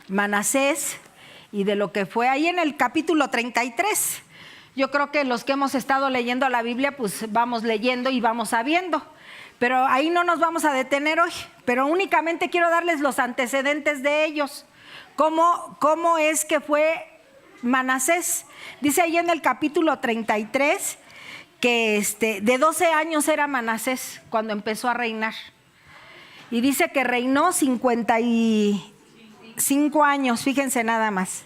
Manasés y de lo que fue ahí en el capítulo 33. Yo creo que los que hemos estado leyendo la Biblia, pues vamos leyendo y vamos sabiendo. Pero ahí no nos vamos a detener hoy, pero únicamente quiero darles los antecedentes de ellos. ¿Cómo es que fue Manasés? Dice ahí en el capítulo 33 que de 12 años era Manasés cuando empezó a reinar. Y dice que reinó 55 años, fíjense nada más.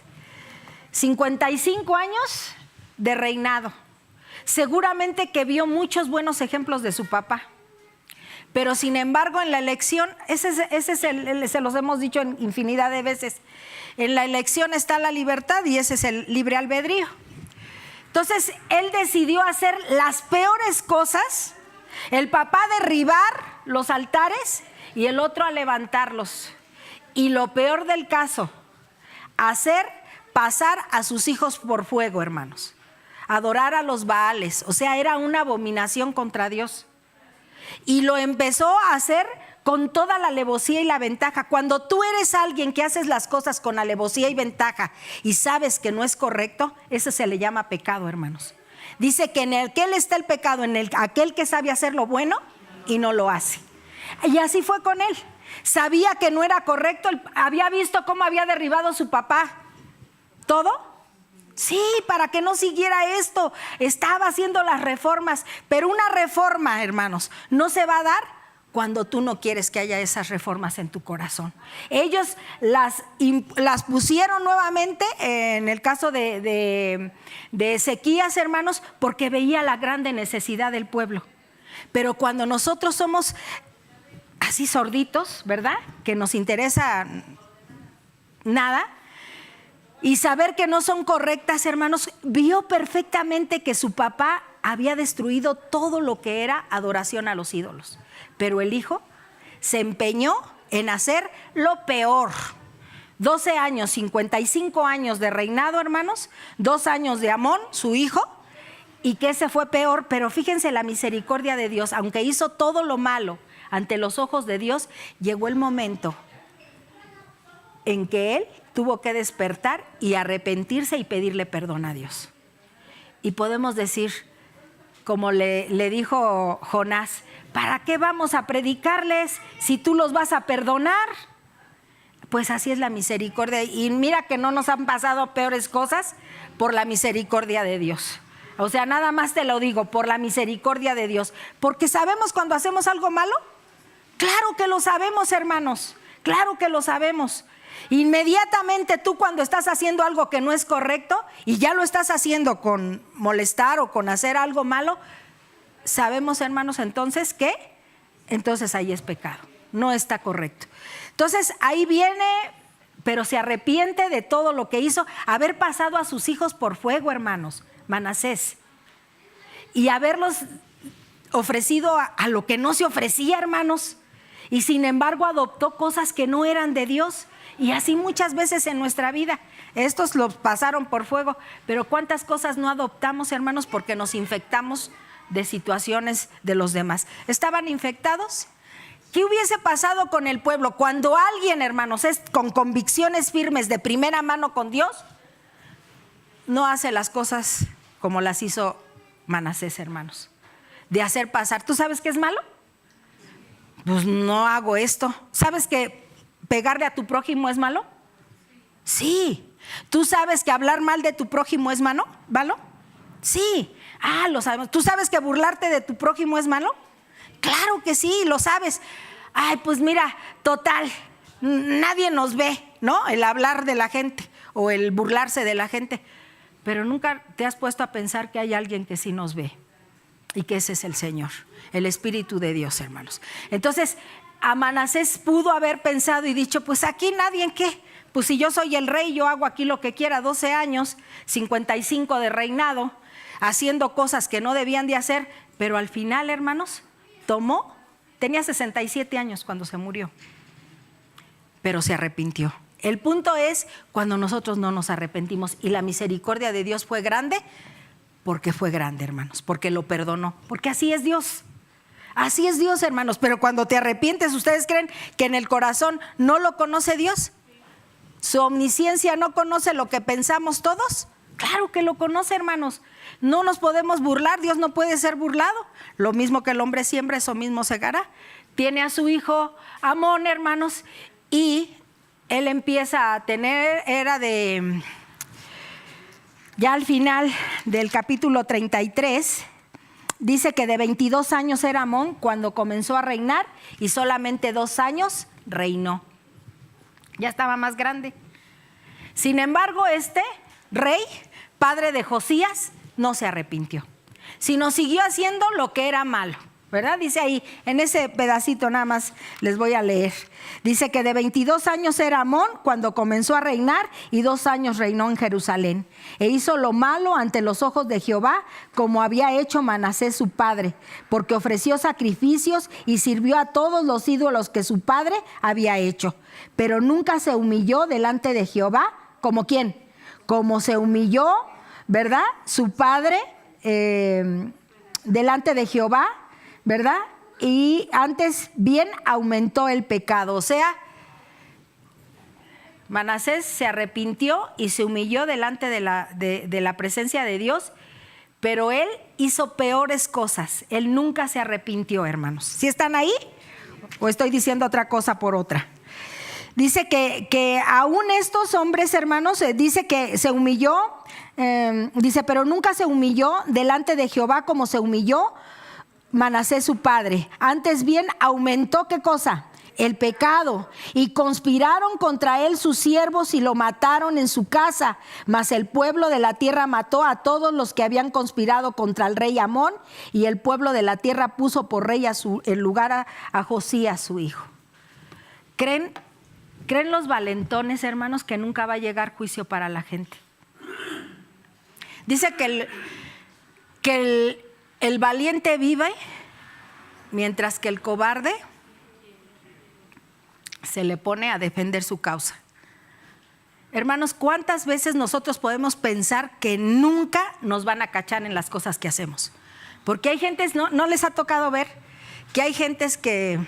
55 años de reinado. Seguramente que vio muchos buenos ejemplos de su papá. Pero sin embargo en la elección, se los hemos dicho en infinidad de veces, en la elección está la libertad y ese es el libre albedrío. Entonces él decidió hacer las peores cosas, el papá derribar los altares y el otro a levantarlos. Y lo peor del caso, hacer pasar a sus hijos por fuego, hermanos. Adorar a los Baales, o sea, era una abominación contra Dios. Y lo empezó a hacer con toda la alevosía y la ventaja. Cuando tú eres alguien que haces las cosas con alevosía y ventaja y sabes que no es correcto, eso se le llama pecado, hermanos. Dice que en aquel está el pecado, aquel que sabe hacer lo bueno y no lo hace. Y así fue con él. Sabía que no era correcto, había visto cómo había derribado a su papá. ¿Todo? Sí, para que no siguiera esto, estaba haciendo las reformas, pero una reforma, hermanos, no se va a dar cuando tú no quieres que haya esas reformas en tu corazón. Ellos las pusieron nuevamente, en el caso de Ezequías, hermanos, porque veía la grande necesidad del pueblo. Pero cuando nosotros somos así sorditos, ¿verdad? Que nos interesa nada. Y saber que no son correctas, hermanos, vio perfectamente que su papá había destruido todo lo que era adoración a los ídolos. Pero el hijo se empeñó en hacer lo peor. 12 años, 55 años de reinado, hermanos, 2 años de Amón, su hijo, y que ese fue peor. Pero fíjense la misericordia de Dios, aunque hizo todo lo malo ante los ojos de Dios, llegó el momento en que él tuvo que despertar y arrepentirse y pedirle perdón a Dios. Y podemos decir, como le dijo Jonás, ¿para qué vamos a predicarles si tú los vas a perdonar? Pues así es la misericordia. Y mira que no nos han pasado peores cosas por la misericordia de Dios. O sea, nada más te lo digo, por la misericordia de Dios. Porque sabemos cuando hacemos algo malo. Claro que lo sabemos, hermanos. Claro que lo sabemos. Inmediatamente tú cuando estás haciendo algo que no es correcto y ya lo estás haciendo con molestar o con hacer algo malo, sabemos, hermanos, entonces ¿qué? Entonces ahí es pecado, no está correcto. Entonces ahí viene, pero se arrepiente de todo lo que hizo, haber pasado a sus hijos por fuego, hermanos, Manasés, y haberlos ofrecido a lo que no se ofrecía, hermanos, y sin embargo adoptó cosas que no eran de Dios. Y así muchas veces en nuestra vida, estos los pasaron por fuego, pero cuántas cosas no adoptamos, hermanos, porque nos infectamos de situaciones de los demás. ¿Estaban infectados? ¿Qué hubiese pasado con el pueblo cuando alguien, hermanos, es con convicciones firmes de primera mano con Dios, no hace las cosas como las hizo Manasés, hermanos? De hacer pasar. ¿Tú sabes qué es malo? Pues no hago esto. ¿Sabes que pegarle a tu prójimo es malo? Sí. ¿Tú sabes que hablar mal de tu prójimo es malo? Sí. Lo sabemos. ¿Tú sabes que burlarte de tu prójimo es malo? Claro que sí, lo sabes. Ay, pues mira, total, nadie nos ve, ¿no? El hablar de la gente o el burlarse de la gente. Pero nunca te has puesto a pensar que hay alguien que sí nos ve y que ese es el Señor, el Espíritu de Dios, hermanos. Entonces, a Manasés pudo haber pensado y dicho, pues aquí nadie en qué, pues si yo soy el rey, yo hago aquí lo que quiera. 12 años, 55 de reinado, haciendo cosas que no debían de hacer, pero al final, hermanos, tenía 67 años cuando se murió, pero se arrepintió. El punto es cuando nosotros no nos arrepentimos, y la misericordia de Dios fue grande, porque fue grande, hermanos, porque lo perdonó, porque así es Dios. Así es Dios, hermanos, pero cuando te arrepientes, ¿ustedes creen que en el corazón no lo conoce Dios? ¿Su omnisciencia no conoce lo que pensamos todos? Claro que lo conoce, hermanos. No nos podemos burlar, Dios no puede ser burlado. Lo mismo que el hombre siembra, eso mismo segará. Tiene a su hijo Amón, hermanos, y él empieza a tener, ya al final del capítulo 33, dice que de 22 años era Amón cuando comenzó a reinar y solamente 2 años reinó. Ya estaba más grande. Sin embargo, este rey, padre de Josías, no se arrepintió, sino siguió haciendo lo que era malo, ¿verdad? Dice ahí, en ese pedacito nada más les voy a leer. Dice que de 22 años era Amón cuando comenzó a reinar y 2 años reinó en Jerusalén. E hizo lo malo ante los ojos de Jehová, como había hecho Manasés su padre, porque ofreció sacrificios y sirvió a todos los ídolos que su padre había hecho. Pero nunca se humilló delante de Jehová, ¿como quién? Como se humilló, ¿verdad? Su padre delante de Jehová, ¿verdad? Y antes bien aumentó el pecado. O sea, Manasés se arrepintió y se humilló delante de la presencia de Dios, pero él hizo peores cosas. Él nunca se arrepintió, hermanos. ¿Sí están ahí? ¿O estoy diciendo otra cosa por otra? Dice que aún estos hombres, hermanos, dice que se humilló, dice, pero nunca se humilló delante de Jehová como se humilló Manasés su padre. Antes bien aumentó, ¿qué cosa? El pecado. Y conspiraron contra él sus siervos y lo mataron en su casa. Mas el pueblo de la tierra mató a todos los que habían conspirado contra el rey Amón. Y el pueblo de la tierra puso por rey en lugar a Josías su hijo. ¿Creen los valentones, hermanos, que nunca va a llegar juicio para la gente? Dice que el valiente vive, mientras que el cobarde se le pone a defender su causa. Hermanos, ¿cuántas veces nosotros podemos pensar que nunca nos van a cachar en las cosas que hacemos? Porque hay gentes, ¿no les ha tocado ver que hay gentes que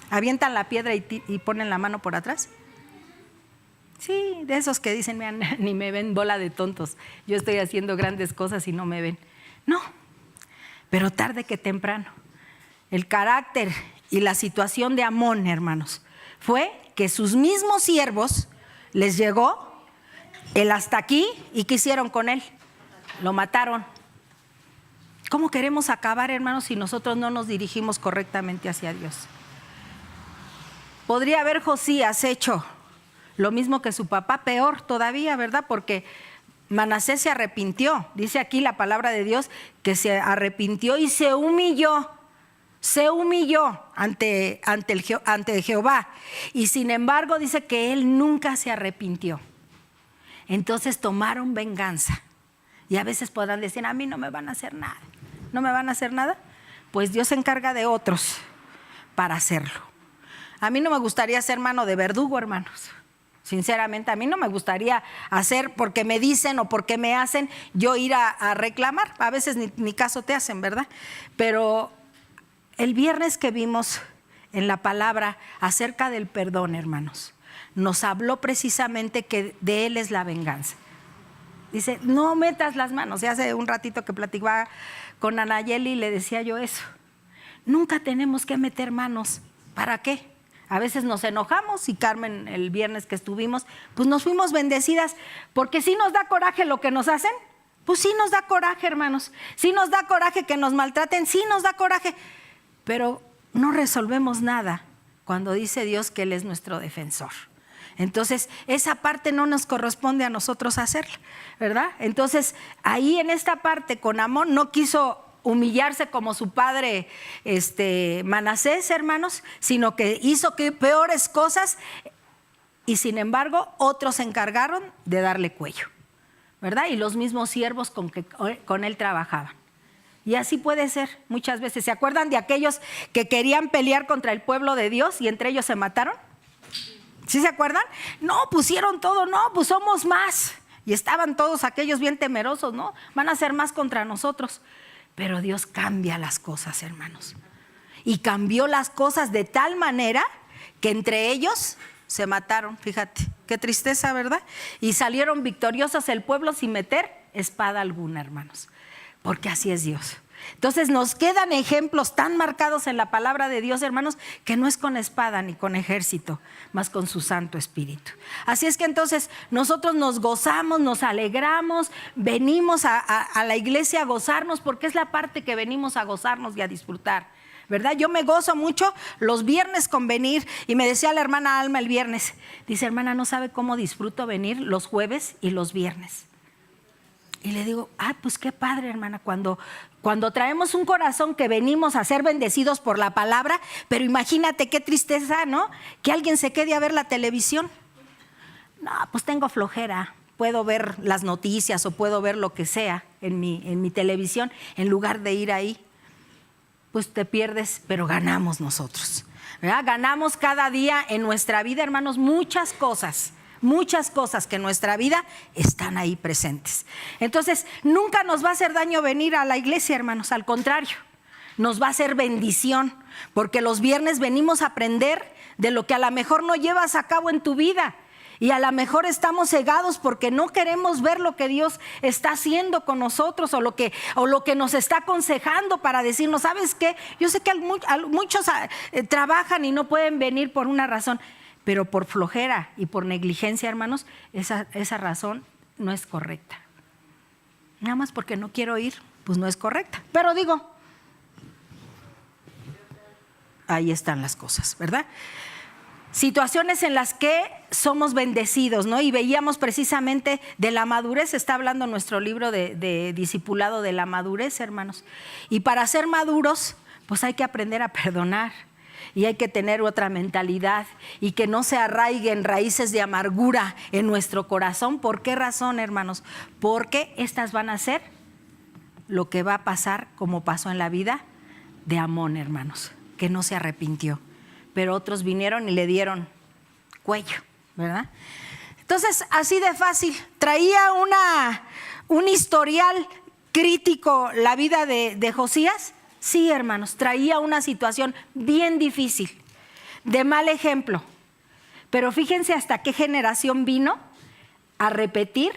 avientan la piedra y ponen la mano por atrás? Sí, de esos que dicen, ni me ven, bola de tontos, yo estoy haciendo grandes cosas y no me ven. No, pero tarde que temprano. El carácter y la situación de Amón, hermanos, fue que sus mismos siervos les llegó el hasta aquí y ¿qué hicieron con él? Lo mataron. ¿Cómo queremos acabar, hermanos, si nosotros no nos dirigimos correctamente hacia Dios? Podría haber Josías hecho lo mismo que su papá, peor todavía, ¿verdad? Porque Manasés se arrepintió. Dice aquí la palabra de Dios que se arrepintió y se humilló. Se humilló ante Jehová. Y sin embargo dice que él nunca se arrepintió. Entonces tomaron venganza. Y a veces podrán decir, a mí no me van a hacer nada. ¿No me van a hacer nada? Pues Dios se encarga de otros para hacerlo. A mí no me gustaría ser mano de verdugo, hermanos. Sinceramente, a mí no me gustaría hacer porque me dicen o porque me hacen, yo ir a reclamar. A veces ni caso te hacen, ¿verdad? Pero el viernes que vimos en la palabra acerca del perdón, hermanos, nos habló precisamente que de Él es la venganza. Dice, no metas las manos. Y hace un ratito que platicaba con Anayeli y le decía yo eso. Nunca tenemos que meter manos. ¿Para qué? A veces nos enojamos y Carmen el viernes que estuvimos, pues nos fuimos bendecidas porque sí nos da coraje lo que nos hacen. Pues sí nos da coraje, hermanos. Sí nos da coraje que nos maltraten, sí nos da coraje. Pero no resolvemos nada cuando dice Dios que Él es nuestro defensor. Entonces, esa parte no nos corresponde a nosotros hacerla, ¿verdad? Entonces, ahí en esta parte con Amón no quiso humillarse como su padre Manasés, hermanos, sino que hizo peores cosas y sin embargo otros se encargaron de darle cuello, ¿verdad? Y los mismos siervos con él trabajaban. Y así puede ser muchas veces. ¿Se acuerdan de aquellos que querían pelear contra el pueblo de Dios y entre ellos se mataron? ¿Sí se acuerdan? No, pusieron todo, no, pues somos más. Y estaban todos aquellos bien temerosos, ¿no? Van a ser más contra nosotros. Pero Dios cambia las cosas, hermanos. y cambió las cosas de tal manera que entre ellos se mataron. Fíjate, qué tristeza, ¿verdad? Y salieron victoriosos el pueblo sin meter espada alguna, hermanos, porque así es Dios. Entonces nos quedan ejemplos tan marcados en la palabra de Dios, hermanos, que no es con espada ni con ejército, más con su Santo Espíritu. Así es que entonces nosotros nos gozamos, nos alegramos, venimos a la iglesia a gozarnos, porque es la parte que venimos a gozarnos y a disfrutar, ¿verdad? Yo me gozo mucho los viernes con venir, y me decía la hermana Alma el viernes, dice: hermana, no sabe cómo disfruto venir los jueves y los viernes. Y le digo: pues qué padre, hermana, cuando traemos un corazón que venimos a ser bendecidos por la palabra. Pero imagínate qué tristeza, ¿no? Que alguien se quede a ver la televisión. No, pues tengo flojera, puedo ver las noticias o puedo ver lo que sea en mi televisión, en lugar de ir ahí. Pues te pierdes, pero ganamos nosotros, ¿verdad? Ganamos cada día en nuestra vida, hermanos, muchas cosas que en nuestra vida están ahí presentes. Entonces, nunca nos va a hacer daño venir a la iglesia, hermanos, al contrario, nos va a hacer bendición, porque los viernes venimos a aprender de lo que a lo mejor no llevas a cabo en tu vida, y a lo mejor estamos cegados porque no queremos ver lo que Dios está haciendo con nosotros, o lo que nos está aconsejando para decirnos: ¿sabes qué? Yo sé que muchos trabajan y no pueden venir por una razón, pero por flojera y por negligencia, hermanos, esa razón no es correcta. Nada más porque no quiero ir, pues no es correcta. Pero digo, ahí están las cosas, ¿verdad? Situaciones en las que somos bendecidos, ¿no? Y veíamos precisamente de la madurez, está hablando nuestro libro de discipulado de la madurez, hermanos. Y para ser maduros, pues hay que aprender a perdonar. Y hay que tener otra mentalidad, y que no se arraiguen raíces de amargura en nuestro corazón. ¿Por qué razón, hermanos? Porque estas van a ser lo que va a pasar, como pasó en la vida de Amón, hermanos, que no se arrepintió, pero otros vinieron y le dieron cuello, ¿verdad? Entonces, así de fácil, traía un historial crítico la vida de Josías. Sí, hermanos, traía una situación bien difícil, de mal ejemplo. Pero fíjense hasta qué generación vino a repetir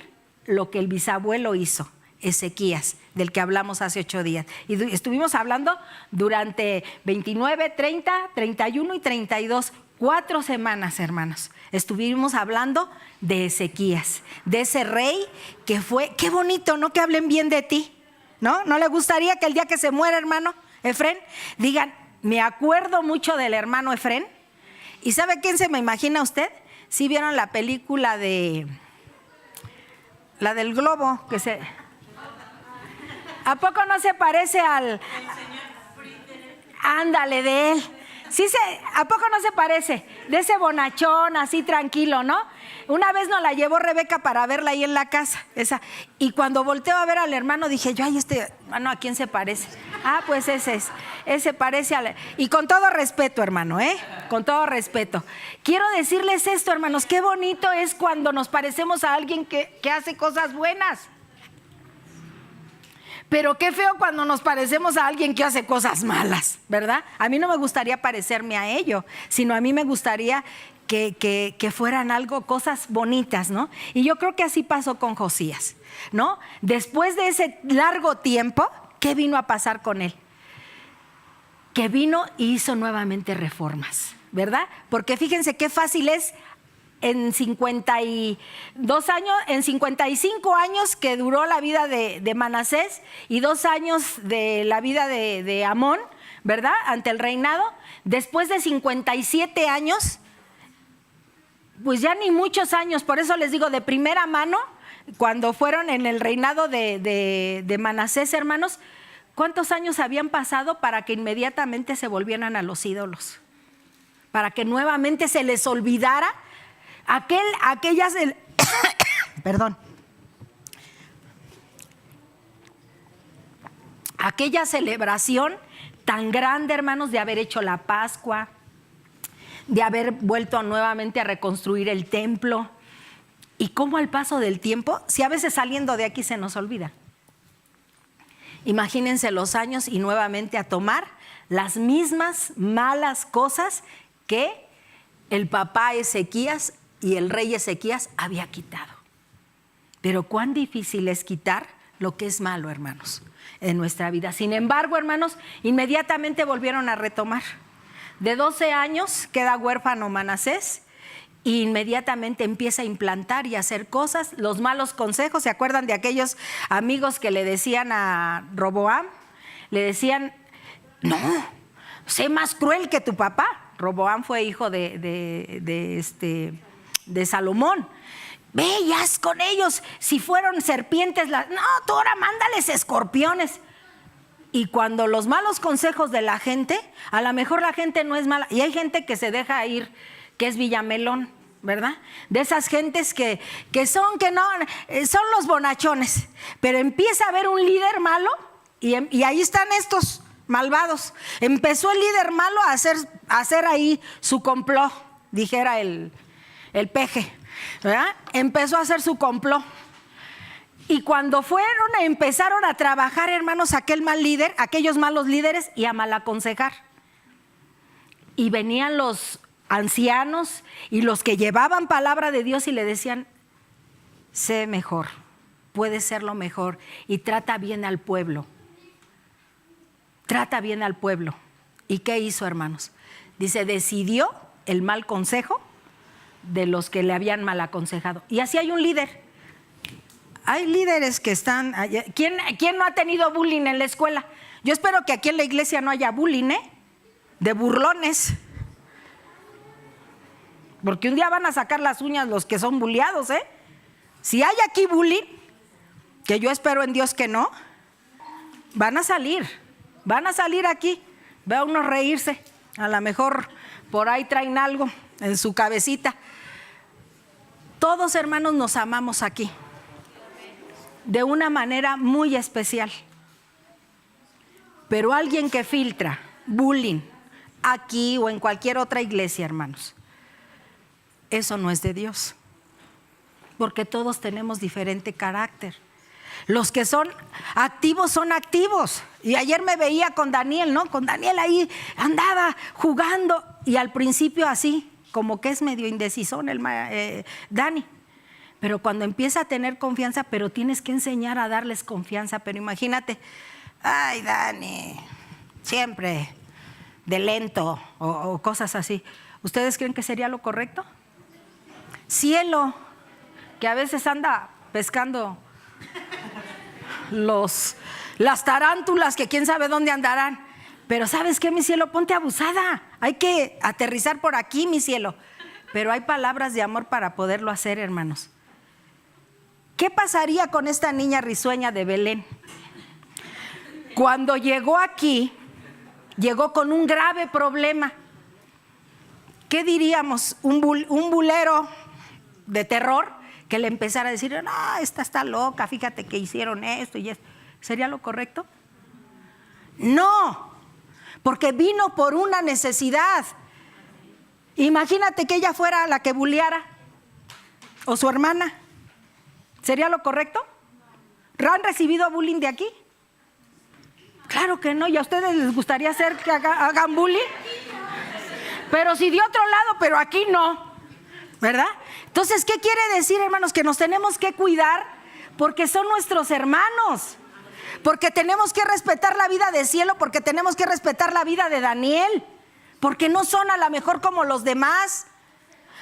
lo que el bisabuelo hizo, Ezequías, del que hablamos hace 8 días. Y estuvimos hablando durante 29, 30, 31 y 32, 4 semanas, hermanos. Estuvimos hablando de Ezequías, de ese rey que fue, qué bonito, ¿no? Que hablen bien de ti. ¿No? ¿No le gustaría que el día que se muera, hermano Efrén, digan: me acuerdo mucho del hermano Efrén? ¿Y sabe quién se me imagina usted? ¿Sí vieron la película la del globo? ¿A poco no se parece al... Ándale, de él. Sí, ¿a poco no se parece? De ese bonachón así tranquilo, ¿no? Una vez nos la llevó Rebeca para verla ahí en la casa, esa. Y cuando volteo a ver al hermano, dije yo: ay, este hermano, ¿a quién se parece? Pues ese parece al... Y con todo respeto, hermano, con todo respeto. Quiero decirles esto, hermanos: qué bonito es cuando nos parecemos a alguien que hace cosas buenas. Pero qué feo cuando nos parecemos a alguien que hace cosas malas, ¿verdad? A mí no me gustaría parecerme a ello, sino a mí me gustaría que fueran cosas bonitas, ¿no? Y yo creo que así pasó con Josías, ¿no? Después de ese largo tiempo, ¿qué vino a pasar con él? Que vino y hizo nuevamente reformas, ¿verdad? Porque fíjense qué fácil es en 52 años, en 55 años que duró la vida de Manasés, y 2 años de la vida de Amón, ¿verdad? Ante el reinado. Después de 57 años, pues ya ni muchos años, por eso les digo de primera mano, cuando fueron en el reinado de Manasés, hermanos, ¿cuántos años habían pasado para que inmediatamente se volvieran a los ídolos? Para que nuevamente se les olvidara aquella celebración tan grande, hermanos, de haber hecho la Pascua, de haber vuelto nuevamente a reconstruir el templo. Y cómo al paso del tiempo, si a veces saliendo de aquí se nos olvida. Imagínense los años y nuevamente a tomar las mismas malas cosas que el papá Ezequías y el rey Ezequías había quitado. Pero cuán difícil es quitar lo que es malo, hermanos, en nuestra vida. Sin embargo, hermanos, inmediatamente volvieron a retomar. De 12 años queda huérfano Manasés e inmediatamente empieza a implantar y a hacer cosas. Los malos consejos, ¿se acuerdan de aquellos amigos que le decían a Roboam? Le decían, no, sé más cruel que tu papá. Roboam fue hijo de Salomón. Ve y haz con ellos, si fueron serpientes, no, tú ahora mándales escorpiones. Y cuando los malos consejos de la gente, a lo mejor la gente no es mala, y hay gente que se deja ir, que es Villamelón, ¿verdad? De esas gentes que son los bonachones, pero empieza a haber un líder malo y ahí están estos malvados. Empezó el líder malo a hacer ahí su complot, dijera el peje, ¿verdad? Empezó a hacer su complot. Y cuando empezaron a trabajar, hermanos, aquellos malos líderes y a malaconsejar. Y venían los ancianos y los que llevaban palabra de Dios y le decían, sé mejor, puedes serlo mejor y trata bien al pueblo. Trata bien al pueblo. ¿Y qué hizo, hermanos? Dice, decidió el mal consejo de los que le habían mal aconsejado. Y así hay un líder. Hay líderes que están... ¿Quién no ha tenido bullying en la escuela? Yo espero que aquí en la iglesia no haya bullying, de burlones. Porque un día van a sacar las uñas los que son bulleados, Si hay aquí bullying, que yo espero en Dios que no, van a salir aquí. Ve a uno reírse, a lo mejor por ahí traen algo en su cabecita. Todos, hermanos, nos amamos aquí de una manera muy especial. Pero alguien que filtra bullying aquí o en cualquier otra iglesia, hermanos, eso no es de Dios, porque todos tenemos diferente carácter. Los que son activos. Y ayer me veía con Daniel, ¿no? Con Daniel ahí andaba jugando y al principio así, como que es medio indecisón Dani. Pero cuando empieza a tener confianza, pero tienes que enseñar a darles confianza. Pero imagínate, ay, Dani, siempre de lento o cosas así. ¿Ustedes creen que sería lo correcto? Cielo, que a veces anda pescando las tarántulas, que quién sabe dónde andarán. Pero ¿sabes qué, mi cielo? Ponte abusada. Hay que aterrizar por aquí, mi cielo. Pero hay palabras de amor para poderlo hacer, hermanos. ¿Qué pasaría con esta niña risueña de Belén? Cuando llegó aquí, llegó con un grave problema. ¿Qué diríamos? Un bulero de terror que le empezara a decir, no, esta está loca, fíjate que hicieron esto y esto. ¿Sería lo correcto? No, porque vino por una necesidad. Imagínate que ella fuera la que bulleara, o su hermana. ¿Sería lo correcto? ¿Han recibido bullying de aquí? Claro que no. ¿Y a ustedes les gustaría hacer que hagan bullying? Pero si de otro lado, pero aquí no, ¿verdad? Entonces, ¿qué quiere decir, hermanos? Que nos tenemos que cuidar porque son nuestros hermanos, porque tenemos que respetar la vida de Cielo, porque tenemos que respetar la vida de Daniel, porque no son a lo mejor como los demás.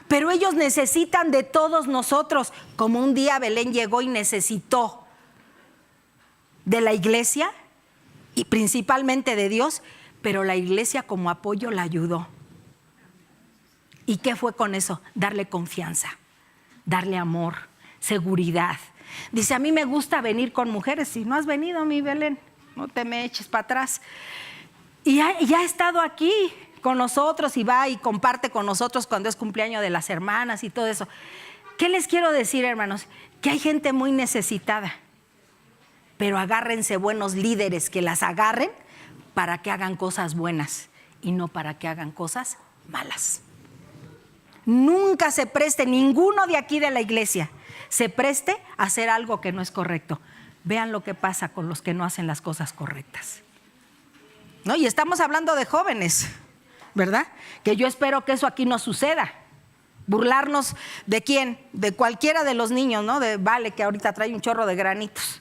Pero ellos necesitan de todos nosotros, como un día Belén llegó y necesitó de la iglesia y principalmente de Dios, pero la iglesia como apoyo la ayudó. ¿Y qué fue con eso? Darle confianza, darle amor, seguridad. Dice, a mí me gusta venir con mujeres. Si no has venido, mi Belén, no te me eches para atrás. Y ya ha estado aquí con nosotros y va y comparte con nosotros cuando es cumpleaños de las hermanas y todo eso. ¿Qué les quiero decir, hermanos? Que hay gente muy necesitada, pero agárrense buenos líderes que las agarren para que hagan cosas buenas y no para que hagan cosas malas. Nunca se preste, ninguno de aquí de la iglesia se preste a hacer algo que no es correcto. vean lo que pasa con los que no hacen las cosas correctas, ¿no? Y estamos hablando de jóvenes, ¿verdad? Que yo espero que eso aquí no suceda. Burlarnos ¿de quién? De cualquiera de los niños, ¿no? De Vale, que ahorita trae un chorro de granitos.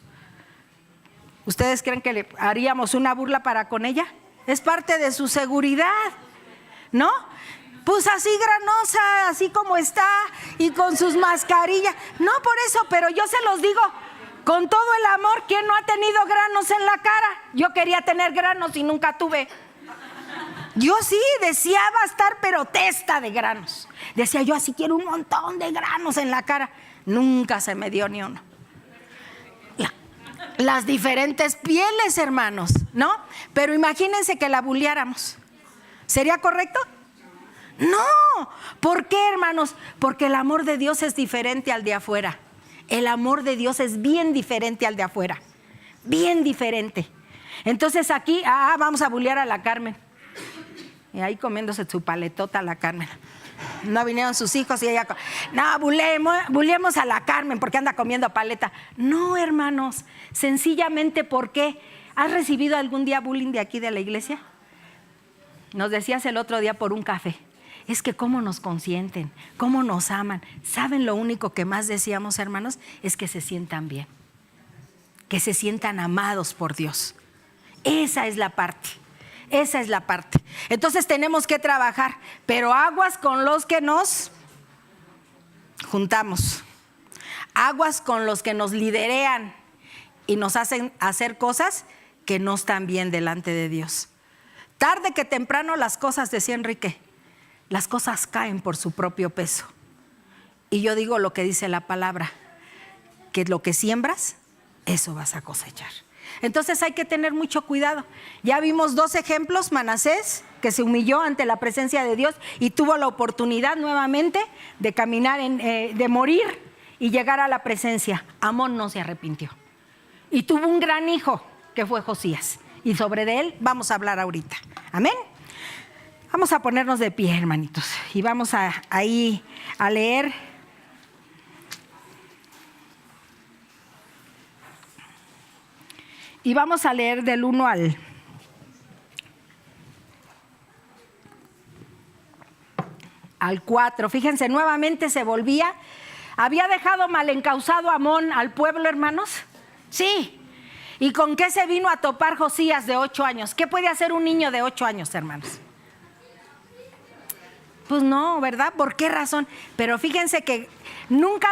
¿Ustedes creen que le haríamos una burla para con ella? Es parte de su seguridad, ¿no? Pues así granosa, así como está, y con sus mascarillas. No por eso, pero yo se los digo con todo el amor. ¿Quién no ha tenido granos en la cara? Yo quería tener granos y nunca tuve. Yo sí deseaba estar pero testa de granos. Decía yo, así quiero un montón de granos en la cara. Nunca se me dio ni uno. Las diferentes pieles, hermanos, ¿no? Pero imagínense que la bulleáramos. ¿Sería correcto? No. ¿Por qué, hermanos? Porque el amor de Dios es diferente al de afuera. El amor de Dios es bien diferente al de afuera. Bien diferente. Entonces aquí, vamos a bullear a la Carmen. Y ahí comiéndose su paletota la Carmen. No vinieron sus hijos y ella, no, bulleemos a la Carmen porque anda comiendo paleta. No, hermanos, sencillamente porque ¿has recibido algún día bullying de aquí de la iglesia? Nos decías el otro día por un café. Es que cómo nos consienten, cómo nos aman. ¿Saben lo único que más decíamos, hermanos? Es que se sientan bien, que se sientan amados por Dios. Esa es la parte. Esa es la parte. Entonces tenemos que trabajar, pero aguas con los que nos juntamos, aguas con los que nos liderean y nos hacen hacer cosas que no están bien delante de Dios. Tarde que temprano las cosas, decía Enrique, las cosas caen por su propio peso. Y yo digo lo que dice la palabra, que lo que siembras, eso vas a cosechar. Entonces hay que tener mucho cuidado. Ya vimos 2 ejemplos: Manasés, que se humilló ante la presencia de Dios y tuvo la oportunidad nuevamente de caminar, de morir y llegar a la presencia. Amón no se arrepintió y tuvo un gran hijo que fue Josías, y sobre de él vamos a hablar ahorita. Amén. Vamos a ponernos de pie, hermanitos, y vamos a leer. Y vamos a leer del 1 al 4. Fíjense, nuevamente se volvía. ¿Había dejado mal encauzado Amón al pueblo, hermanos? Sí. ¿Y con qué se vino a topar Josías de 8 años? ¿Qué puede hacer un niño de 8 años, hermanos? Pues no, ¿verdad? ¿Por qué razón? Pero fíjense que nunca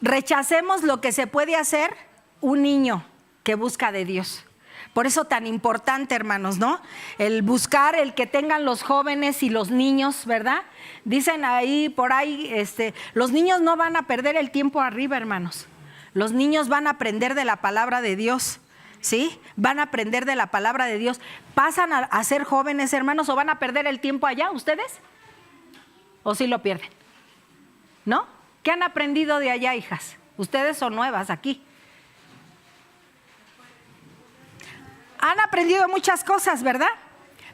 rechacemos lo que se puede hacer un niño que busca de Dios. Por eso tan importante, hermanos, ¿no? El buscar, el que tengan los jóvenes y los niños, ¿verdad? Dicen ahí, por ahí, los niños no van a perder el tiempo arriba, hermanos. Los niños van a aprender de la palabra de Dios, ¿sí? Van a aprender de la palabra de Dios. ¿Pasan a ser jóvenes, hermanos, o van a perder el tiempo allá ustedes? ¿O sí lo pierden? ¿No? ¿Qué han aprendido de allá, hijas? Ustedes son nuevas aquí. Han aprendido muchas cosas, ¿verdad?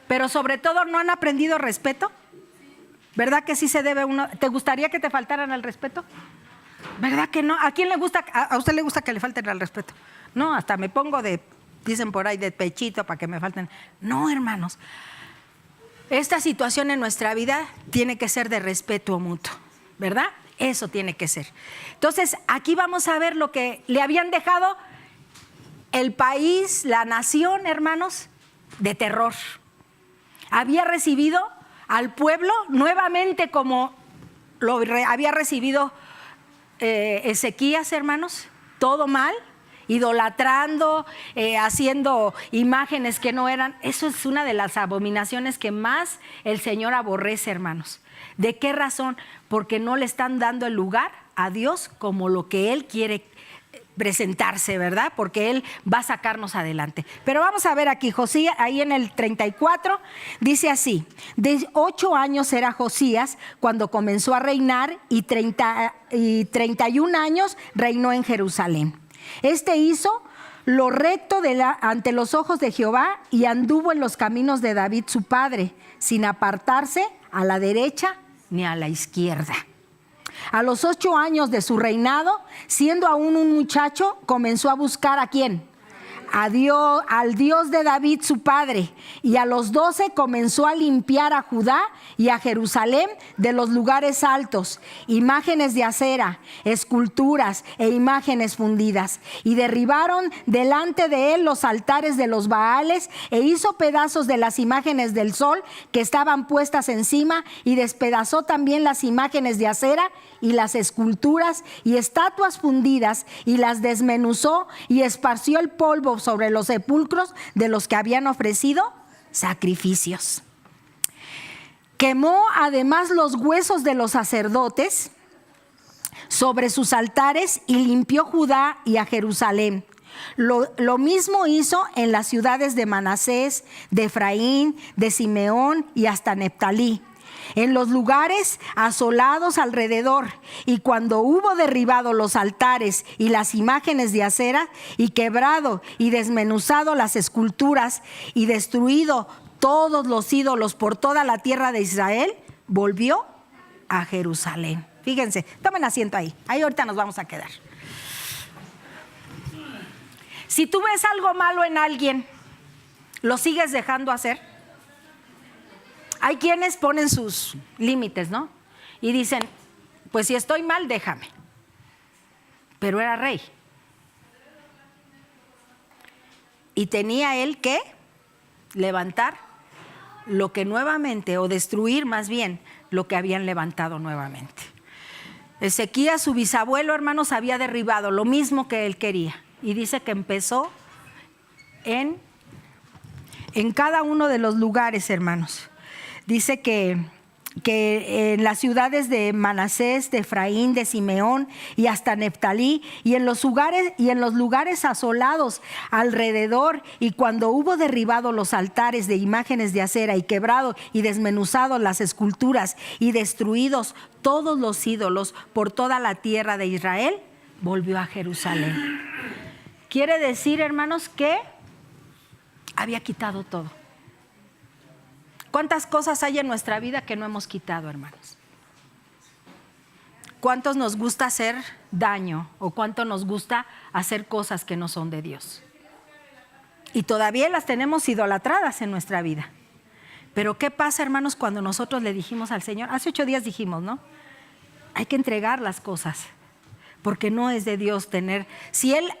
Pero sobre todo no han aprendido respeto. ¿Verdad que sí se debe uno? ¿Te gustaría que te faltaran al respeto? ¿Verdad que no? ¿A quién le gusta? ¿A usted le gusta que le falten al respeto? No, hasta me pongo dicen por ahí, de pechito para que me falten. No, hermanos. Esta situación en nuestra vida tiene que ser de respeto mutuo, ¿verdad? Eso tiene que ser. Entonces, aquí vamos a ver lo que le habían dejado el país, la nación, hermanos, de terror. Había recibido al pueblo nuevamente como lo había recibido Ezequías, hermanos, todo mal, idolatrando, haciendo imágenes que no eran. Eso es una de las abominaciones que más el Señor aborrece, hermanos. ¿De qué razón? Porque no le están dando el lugar a Dios como lo que Él quiere presentarse, ¿verdad? Porque Él va a sacarnos adelante. Pero vamos a ver aquí, Josías, ahí en el 34, dice así: de 8 años era Josías cuando comenzó a reinar y 31 años reinó en Jerusalén. Hizo lo recto ante los ojos de Jehová y anduvo en los caminos de David su padre, sin apartarse a la derecha ni a la izquierda. A los 8 años de su reinado, siendo aún un muchacho, comenzó a buscar ¿a quién? A Dios, al Dios de David su padre, y a los 12 comenzó a limpiar a Judá y a Jerusalén de los lugares altos, imágenes de acera, esculturas e imágenes fundidas, y derribaron delante de él los altares de los Baales, e hizo pedazos de las imágenes del sol que estaban puestas encima, y despedazó también las imágenes de acera y las esculturas y estatuas fundidas, y las desmenuzó y esparció el polvo sobre los sepulcros de los que habían ofrecido sacrificios. Quemó además los huesos de los sacerdotes sobre sus altares y limpió Judá y a Jerusalén. Lo mismo hizo en las ciudades de Manasés, de Efraín, de Simeón y hasta Neftalí, en los lugares asolados alrededor. Y cuando hubo derribado los altares y las imágenes de acera, y quebrado y desmenuzado las esculturas, y destruido todos los ídolos por toda la tierra de Israel, volvió a Jerusalén. Fíjense, tomen asiento ahí ahorita nos vamos a quedar. Si tú ves algo malo en alguien, ¿lo sigues dejando hacer? Hay quienes ponen sus límites, ¿no? Y dicen, pues si estoy mal, déjame. Pero era rey. Y tenía él que levantar lo que nuevamente, o destruir más bien, lo que habían levantado nuevamente. Ezequías, su bisabuelo, hermanos, había derribado lo mismo que él quería. Y dice que empezó en cada uno de los lugares, hermanos. Dice que en las ciudades de Manasés, de Efraín, de Simeón y hasta Neftalí, y en los lugares asolados alrededor, y cuando hubo derribado los altares de imágenes de acera, y quebrado y desmenuzado las esculturas, y destruidos todos los ídolos por toda la tierra de Israel, volvió a Jerusalén. Quiere decir, hermanos, que había quitado todo. ¿Cuántas cosas hay en nuestra vida que no hemos quitado, hermanos? ¿Cuántos nos gusta hacer daño o cuánto nos gusta hacer cosas que no son de Dios? Y todavía las tenemos idolatradas en nuestra vida. Pero ¿qué pasa, hermanos, cuando nosotros le dijimos al Señor? Hace 8 días dijimos, ¿no? Hay que entregar las cosas, porque no es de Dios tener. Si Él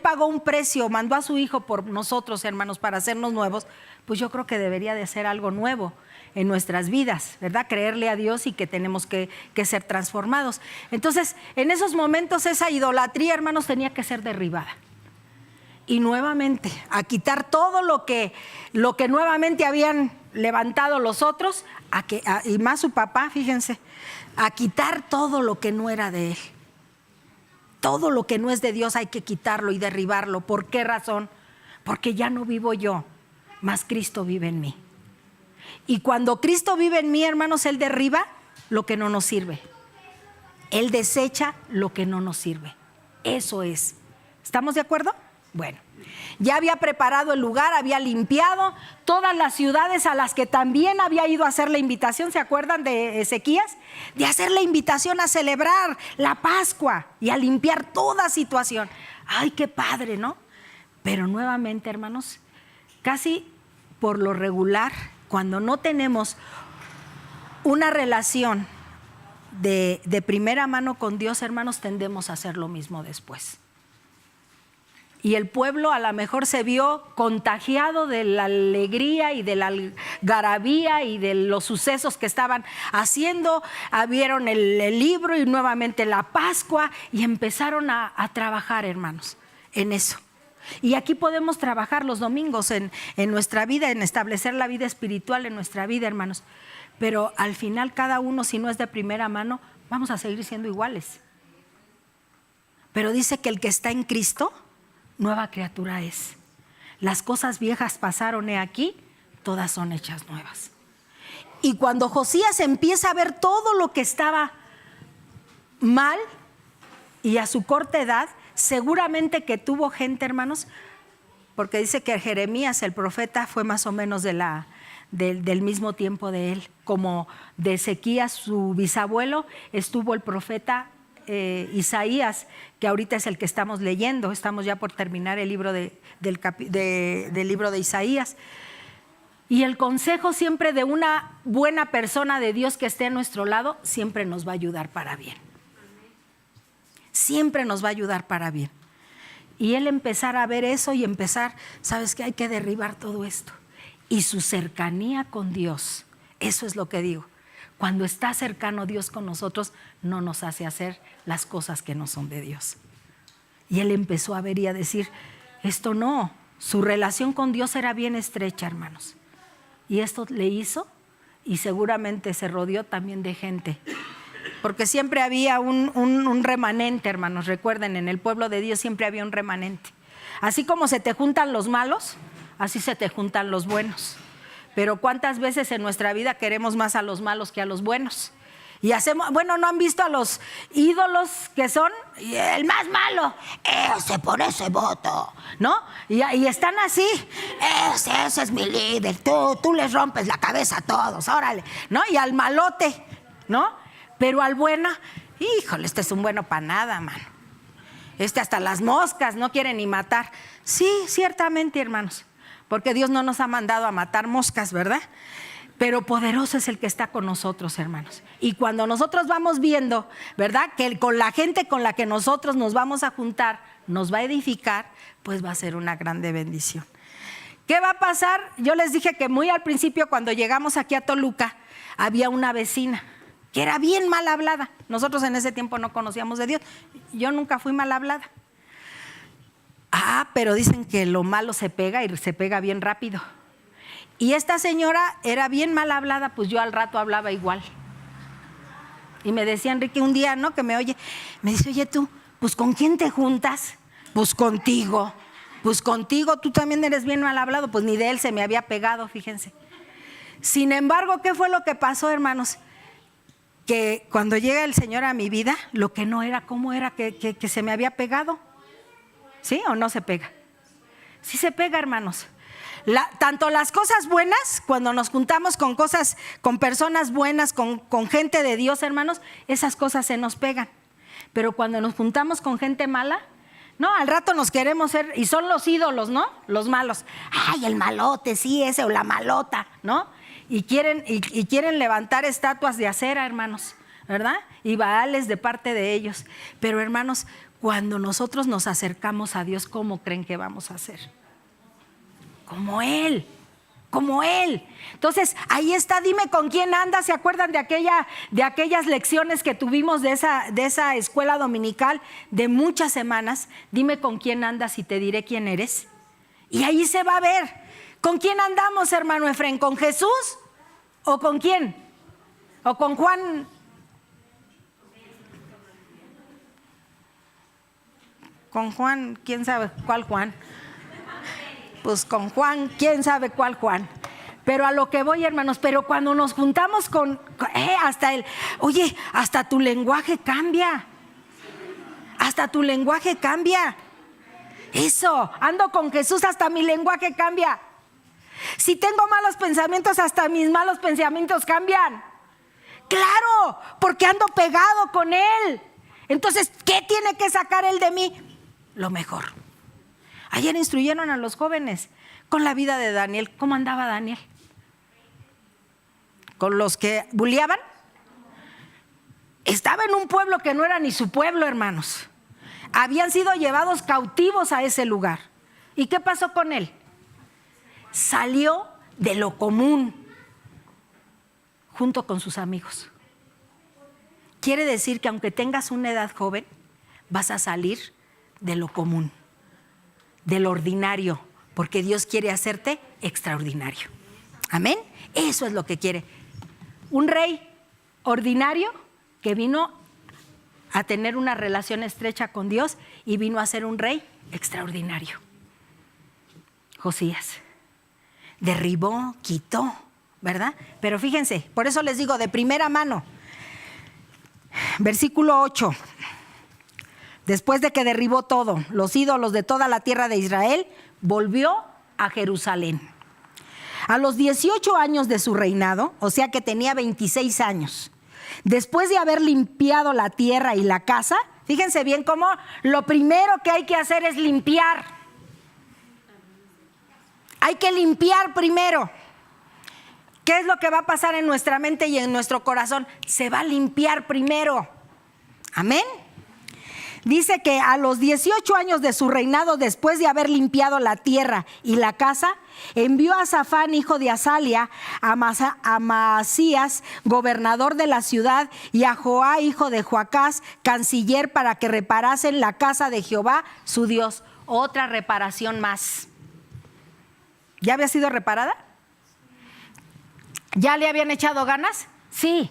pagó un precio, mandó a su Hijo por nosotros, hermanos, para hacernos nuevos, pues yo creo que debería de hacer algo nuevo en nuestras vidas, ¿verdad? Creerle a Dios y que tenemos que ser transformados. Entonces, en esos momentos esa idolatría, hermanos, tenía que ser derribada. Y nuevamente, a quitar todo lo que nuevamente habían levantado los otros, y más su papá, fíjense, a quitar todo lo que no era de él. Todo lo que no es de Dios hay que quitarlo y derribarlo. ¿Por qué razón? Porque ya no vivo yo, mas Cristo vive en mí. Y cuando Cristo vive en mí, hermanos, Él derriba lo que no nos sirve. Él desecha lo que no nos sirve. Eso es. ¿Estamos de acuerdo? Bueno, ya había preparado el lugar, había limpiado todas las ciudades a las que también había ido a hacer la invitación. ¿Se acuerdan de Ezequías? De hacer la invitación a celebrar la Pascua y a limpiar toda situación. ¡Ay, qué padre!, ¿no? Pero nuevamente, hermanos, casi por lo regular, cuando no tenemos una relación de primera mano con Dios, hermanos, tendemos a hacer lo mismo después. Y el pueblo a lo mejor se vio contagiado de la alegría y de la algarabía y de los sucesos que estaban haciendo. Vieron el libro y nuevamente la Pascua y empezaron a trabajar, hermanos, en eso. Y aquí podemos trabajar los domingos en nuestra vida, en establecer la vida espiritual en nuestra vida, hermanos. Pero al final cada uno, si no es de primera mano, vamos a seguir siendo iguales. Pero dice que el que está en Cristo, nueva criatura es. Las cosas viejas pasaron, he aquí, todas son hechas nuevas. Y cuando Josías empieza a ver todo lo que estaba mal, y a su corta edad, seguramente que tuvo gente, hermanos, porque dice que Jeremías, el profeta, fue más o menos de la del mismo tiempo de él. Como de Ezequías, su bisabuelo, estuvo el profeta Isaías, que ahorita es el que estamos leyendo. Estamos ya por terminar el libro del libro de Isaías. Y el consejo siempre de una buena persona de Dios que esté a nuestro lado siempre nos va a ayudar para bien. Siempre nos va a ayudar para bien. Y él empezar a ver eso y empezar, ¿sabes qué? Hay que derribar todo esto. Y su cercanía con Dios, eso es lo que digo. Cuando está cercano Dios con nosotros, no nos hace hacer las cosas que no son de Dios. Y él empezó a ver y a decir, esto no, su relación con Dios era bien estrecha, hermanos. Y esto le hizo, y seguramente se rodeó también de gente. Porque siempre había un remanente, hermanos. Recuerden, en el pueblo de Dios siempre había un remanente. Así como se te juntan los malos, así se te juntan los buenos. Pero ¿cuántas veces en nuestra vida queremos más a los malos que a los buenos? Y hacemos, bueno, ¿no han visto a los ídolos que son el más malo? Ese por ese voto, ¿no? Y están así, ese es mi líder, tú les rompes la cabeza a todos, órale, ¿no? Y al malote, ¿no? Pero al bueno, híjole, este es un bueno para nada, mano. Hasta las moscas no quiere ni matar. Sí, ciertamente, hermanos, porque Dios no nos ha mandado a matar moscas, ¿verdad? Pero poderoso es el que está con nosotros, hermanos. Y cuando nosotros vamos viendo, ¿verdad?, que con la gente con la que nosotros nos vamos a juntar nos va a edificar, pues va a ser una grande bendición. ¿Qué va a pasar? Yo les dije que muy al principio, cuando llegamos aquí a Toluca, había una vecina que era bien mal hablada. Nosotros en ese tiempo no conocíamos de Dios. Yo nunca fui mal hablada. Pero dicen que lo malo se pega y se pega bien rápido. Y esta señora era bien mal hablada, pues yo al rato hablaba igual. Y me decía Enrique un día, ¿no?, que me oye, me dice, oye tú, pues ¿con quién te juntas? Pues contigo, tú también eres bien mal hablado. Pues ni de él se me había pegado, fíjense. Sin embargo, ¿qué fue lo que pasó, hermanos? Que cuando llega el Señor a mi vida, lo que no era, ¿cómo era que se me había pegado? ¿Sí o no se pega? Sí se pega, hermanos. Tanto las cosas buenas, cuando nos juntamos con personas buenas, con gente de Dios, hermanos, esas cosas se nos pegan. Pero cuando nos juntamos con gente mala, no, al rato nos queremos ser, y son los ídolos, ¿no? Los malos. Ay, el malote, sí, ese, o la malota, ¿no? Y quieren levantar estatuas de acera, hermanos, ¿verdad? Y baales de parte de ellos. Pero, hermanos, cuando nosotros nos acercamos a Dios, ¿cómo creen que vamos a hacer? Como Él. Entonces, ahí está, dime con quién andas. ¿Se acuerdan de aquellas lecciones que tuvimos de esa escuela dominical de muchas semanas? Dime con quién andas y te diré quién eres. Y ahí se va a ver. ¿Con quién andamos, hermano Efraín? ¿Con Jesús? ¿O con quién? ¿O con Juan? Con Juan, ¿quién sabe cuál Juan? Pues con Juan, quién sabe cuál Juan. Pero a lo que voy, hermanos, pero cuando nos juntamos hasta tu lenguaje cambia. Hasta tu lenguaje cambia. Eso, ando con Jesús, hasta mi lenguaje cambia. Si tengo malos pensamientos, hasta mis malos pensamientos cambian. Claro, porque ando pegado con Él. Entonces, ¿qué tiene que sacar Él de mí? Lo mejor. Ayer instruyeron a los jóvenes con la vida de Daniel. ¿Cómo andaba Daniel? ¿Con los que bulleaban? Estaba en un pueblo que no era ni su pueblo, hermanos. Habían sido llevados cautivos a ese lugar. ¿Y qué pasó con él? Salió de lo común junto con sus amigos. Quiere decir que aunque tengas una edad joven, vas a salir de lo común, del ordinario, porque Dios quiere hacerte extraordinario. Amén. Eso es lo que quiere. Un rey ordinario que vino a tener una relación estrecha con Dios y vino a ser un rey extraordinario. Josías derribó, quitó, ¿verdad? Pero fíjense, por eso les digo de primera mano, versículo 8. Después de que derribó los ídolos de toda la tierra de Israel, volvió a Jerusalén. A los 18 años de su reinado, o sea que tenía 26 años, después de haber limpiado la tierra y la casa, fíjense bien cómo lo primero que hay que hacer es limpiar. Hay que limpiar primero. ¿Qué es lo que va a pasar en nuestra mente y en nuestro corazón? Se va a limpiar primero. Amén. Dice que a los 18 años de su reinado, después de haber limpiado la tierra y la casa, envió a Safán, hijo de Azalia, a Maasías, gobernador de la ciudad, y a Joá, hijo de Joacás, canciller, para que reparasen la casa de Jehová, su Dios. Otra reparación más. ¿Ya había sido reparada? ¿Ya le habían echado ganas? Sí.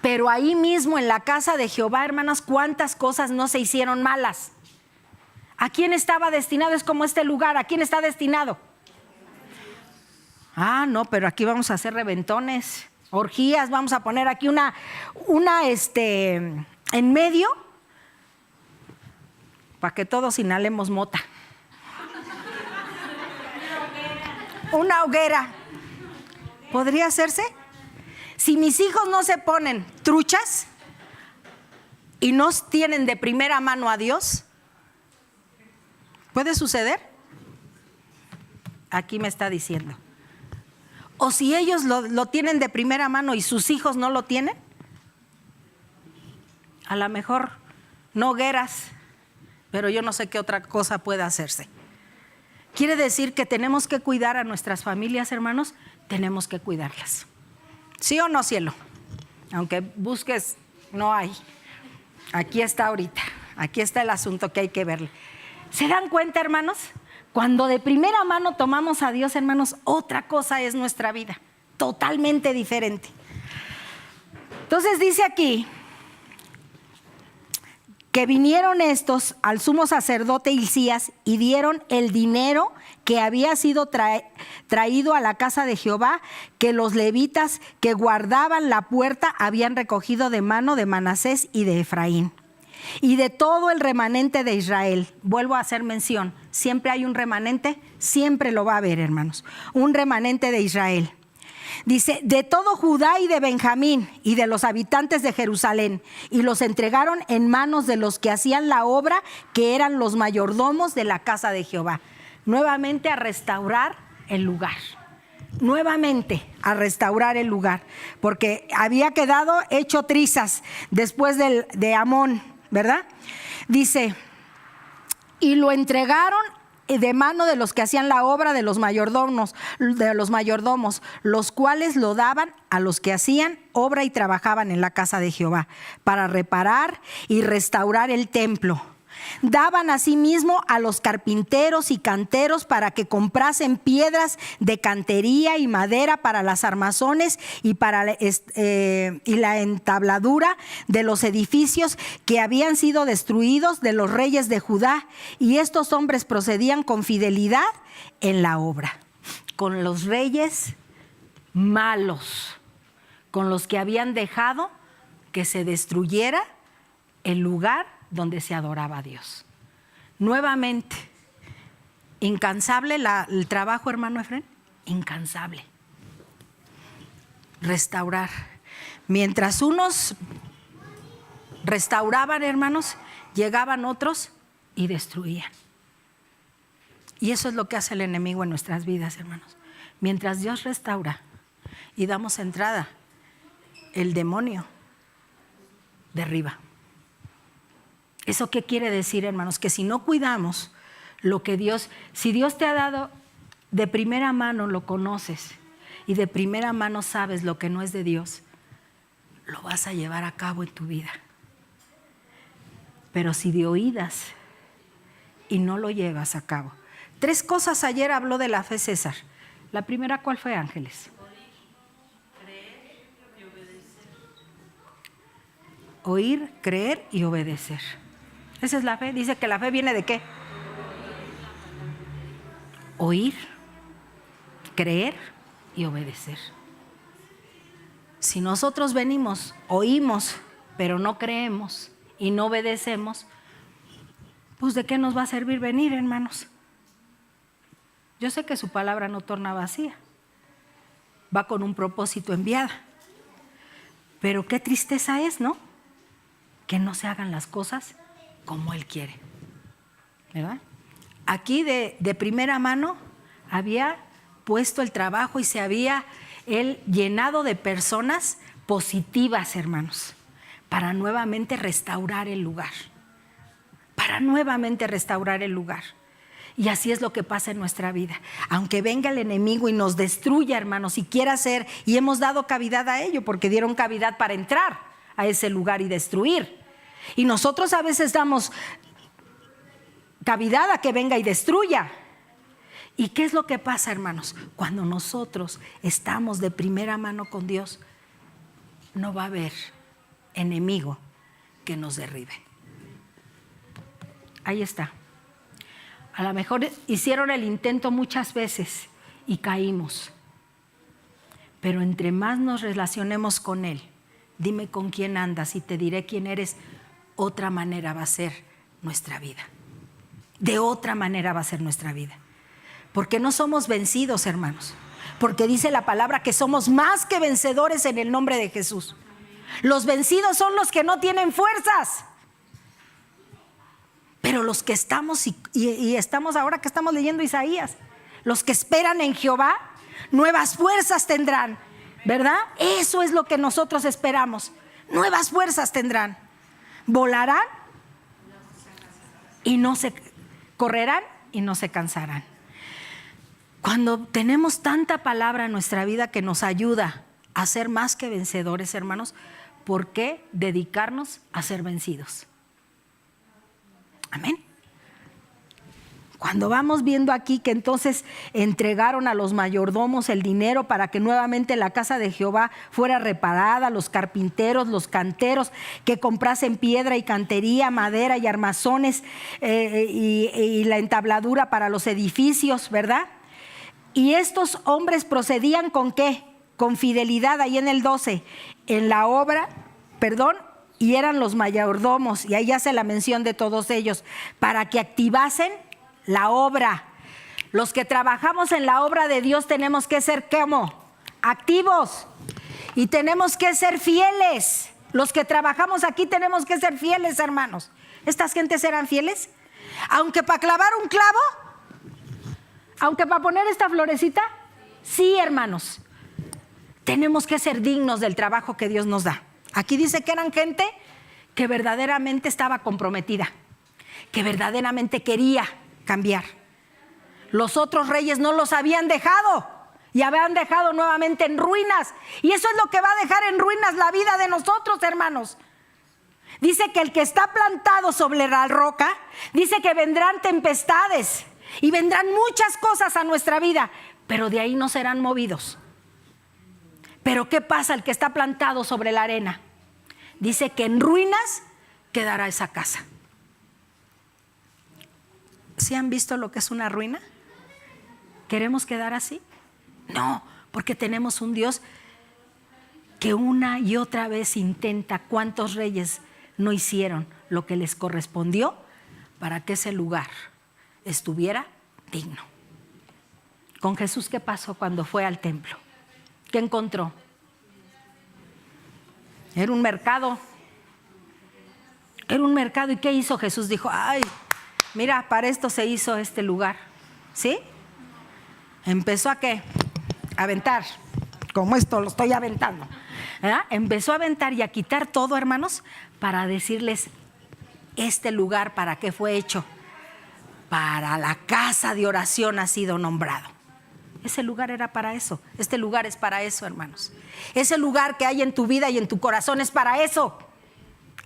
Pero ahí mismo en la casa de Jehová, hermanas, ¿cuántas cosas no se hicieron malas? ¿A quién estaba destinado? Es como este lugar, ¿a quién está destinado? Ah, no, pero aquí vamos a hacer reventones, orgías, vamos a poner aquí una en medio, para que todos inhalemos mota. Una hoguera. ¿Podría hacerse? Si mis hijos no se ponen truchas y no tienen de primera mano a Dios, ¿puede suceder? Aquí me está diciendo. O si ellos lo tienen de primera mano y sus hijos no lo tienen, a lo mejor no hogueras, pero yo no sé qué otra cosa pueda hacerse. Quiere decir que tenemos que cuidar a nuestras familias, hermanos, tenemos que cuidarlas. ¿Sí o no, cielo? Aunque busques, no hay. Aquí está ahorita, aquí está el asunto que hay que verle. ¿Se dan cuenta, hermanos? Cuando de primera mano tomamos a Dios, hermanos, otra cosa es nuestra vida, totalmente diferente. Entonces dice aquí que vinieron estos al sumo sacerdote Hilcías y dieron el dinero que había sido traído a la casa de Jehová, que los levitas que guardaban la puerta habían recogido de mano de Manasés y de Efraín, y de todo el remanente de Israel. Vuelvo a hacer mención, siempre hay un remanente, siempre lo va a haber, hermanos, un remanente de Israel. Dice, de todo Judá y de Benjamín y de los habitantes de Jerusalén, y los entregaron en manos de los que hacían la obra, que eran los mayordomos de la casa de Jehová. Nuevamente a restaurar el lugar. Nuevamente a restaurar el lugar, porque había quedado hecho trizas después de Amón, ¿verdad? Dice, y lo entregaron de mano de los que hacían la obra, de los mayordomos, los cuales lo daban a los que hacían obra y trabajaban en la casa de Jehová, para reparar y restaurar el templo. Daban asimismo a los carpinteros y canteros para que comprasen piedras de cantería y madera para las armazones y para la entabladura de los edificios que habían sido destruidos de los reyes de Judá. Y estos hombres procedían con fidelidad en la obra, con los reyes malos, con los que habían dejado que se destruyera el lugar donde se adoraba a Dios. Nuevamente, incansable el trabajo, hermano Efren, incansable. Restaurar. Mientras unos restauraban, hermanos, llegaban otros y destruían. Y eso es lo que hace el enemigo en nuestras vidas, hermanos. Mientras Dios restaura y damos entrada, el demonio derriba. ¿Eso qué quiere decir, hermanos? Que si no cuidamos lo que si Dios te ha dado de primera mano, lo conoces y de primera mano sabes lo que no es de Dios, lo vas a llevar a cabo en tu vida. Pero si de oídas y no lo llevas a cabo. 3 cosas ayer habló de la fe César. La primera, ¿cuál fue, Ángeles? Oír, creer y obedecer. Esa es la fe. Dice que la fe viene ¿de qué? Oír, creer y obedecer. Si nosotros venimos, oímos, pero no creemos y no obedecemos, pues ¿de qué nos va a servir venir, hermanos? Yo sé que su palabra no torna vacía, va con un propósito enviada. Pero qué tristeza es, ¿no? Que no se hagan las cosas como Él quiere, ¿verdad? Aquí de primera mano había puesto el trabajo y se había Él llenado de personas positivas, hermanos, para nuevamente restaurar el lugar. Para nuevamente restaurar el lugar. Y así es lo que pasa en nuestra vida. Aunque venga el enemigo y nos destruya, hermanos, y quiera hacer, y hemos dado cavidad a ello, porque dieron cavidad para entrar a ese lugar y destruir. Y nosotros a veces damos cavidad a que venga y destruya. ¿Y qué es lo que pasa, hermanos? Cuando nosotros estamos de primera mano con Dios, no va a haber enemigo que nos derribe. Ahí está. A lo mejor hicieron el intento muchas veces y caímos. Pero entre más nos relacionemos con Él, dime con quién andas y te diré quién eres, otra manera va a ser nuestra vida. De otra manera va a ser nuestra vida. Porque no somos vencidos, hermanos. Porque dice la palabra que somos más que vencedores en el nombre de Jesús. Los vencidos son los que no tienen fuerzas. Pero los que estamos, y estamos ahora que estamos leyendo Isaías, los que esperan en Jehová, nuevas fuerzas tendrán, ¿verdad? Eso es lo que nosotros esperamos. Nuevas fuerzas tendrán. Volarán y no se correrán y no se cansarán. Cuando tenemos tanta palabra en nuestra vida que nos ayuda a ser más que vencedores, hermanos, ¿por qué dedicarnos a ser vencidos? Amén. Cuando vamos viendo aquí que entonces entregaron a los mayordomos el dinero para que nuevamente la casa de Jehová fuera reparada, los carpinteros, los canteros que comprasen piedra y cantería, madera y armazones y la entabladura para los edificios, ¿verdad? Y estos hombres procedían ¿con qué? Con fidelidad, ahí en el 12, en la obra, y eran los mayordomos, y ahí hace la mención de todos ellos, para que activasen la obra. Los que trabajamos en la obra de Dios tenemos que ser ¿cómo? Activos, y tenemos que ser fieles. Los que trabajamos aquí tenemos que ser fieles, hermanos. ¿Estas gentes eran fieles? Aunque para clavar un clavo, aunque para poner esta florecita, sí, hermanos. Tenemos que ser dignos del trabajo que Dios nos da. Aquí dice que eran gente que verdaderamente estaba comprometida, que verdaderamente quería cambiar. Los otros reyes no los habían dejado y habían dejado nuevamente en ruinas. Y eso es lo que va a dejar en ruinas la vida de nosotros, hermanos. Dice que el que está plantado sobre la roca, dice que vendrán tempestades y vendrán muchas cosas a nuestra vida, pero de ahí no serán movidos. Pero ¿qué pasa el que está plantado sobre la arena? Dice que en ruinas quedará esa casa. ¿Sí han visto lo que es una ruina? ¿Queremos quedar así? No, porque tenemos un Dios que una y otra vez intenta. ¿Cuántos reyes no hicieron lo que les correspondió para que ese lugar estuviera digno? Con Jesús, ¿qué pasó cuando fue al templo? ¿Qué encontró? Era un mercado. Era un mercado. ¿Y qué hizo Jesús? Dijo, ay, mira, para esto se hizo este lugar. ¿Sí? Empezó a ¿qué? A aventar. Como esto lo estoy aventando. ¿Verdad? Empezó a aventar y a quitar todo, hermanos, para decirles, este lugar, ¿para qué fue hecho? Para la casa de oración ha sido nombrado. Ese lugar era para eso. Este lugar es para eso, hermanos. Ese lugar que hay en tu vida y en tu corazón es para eso.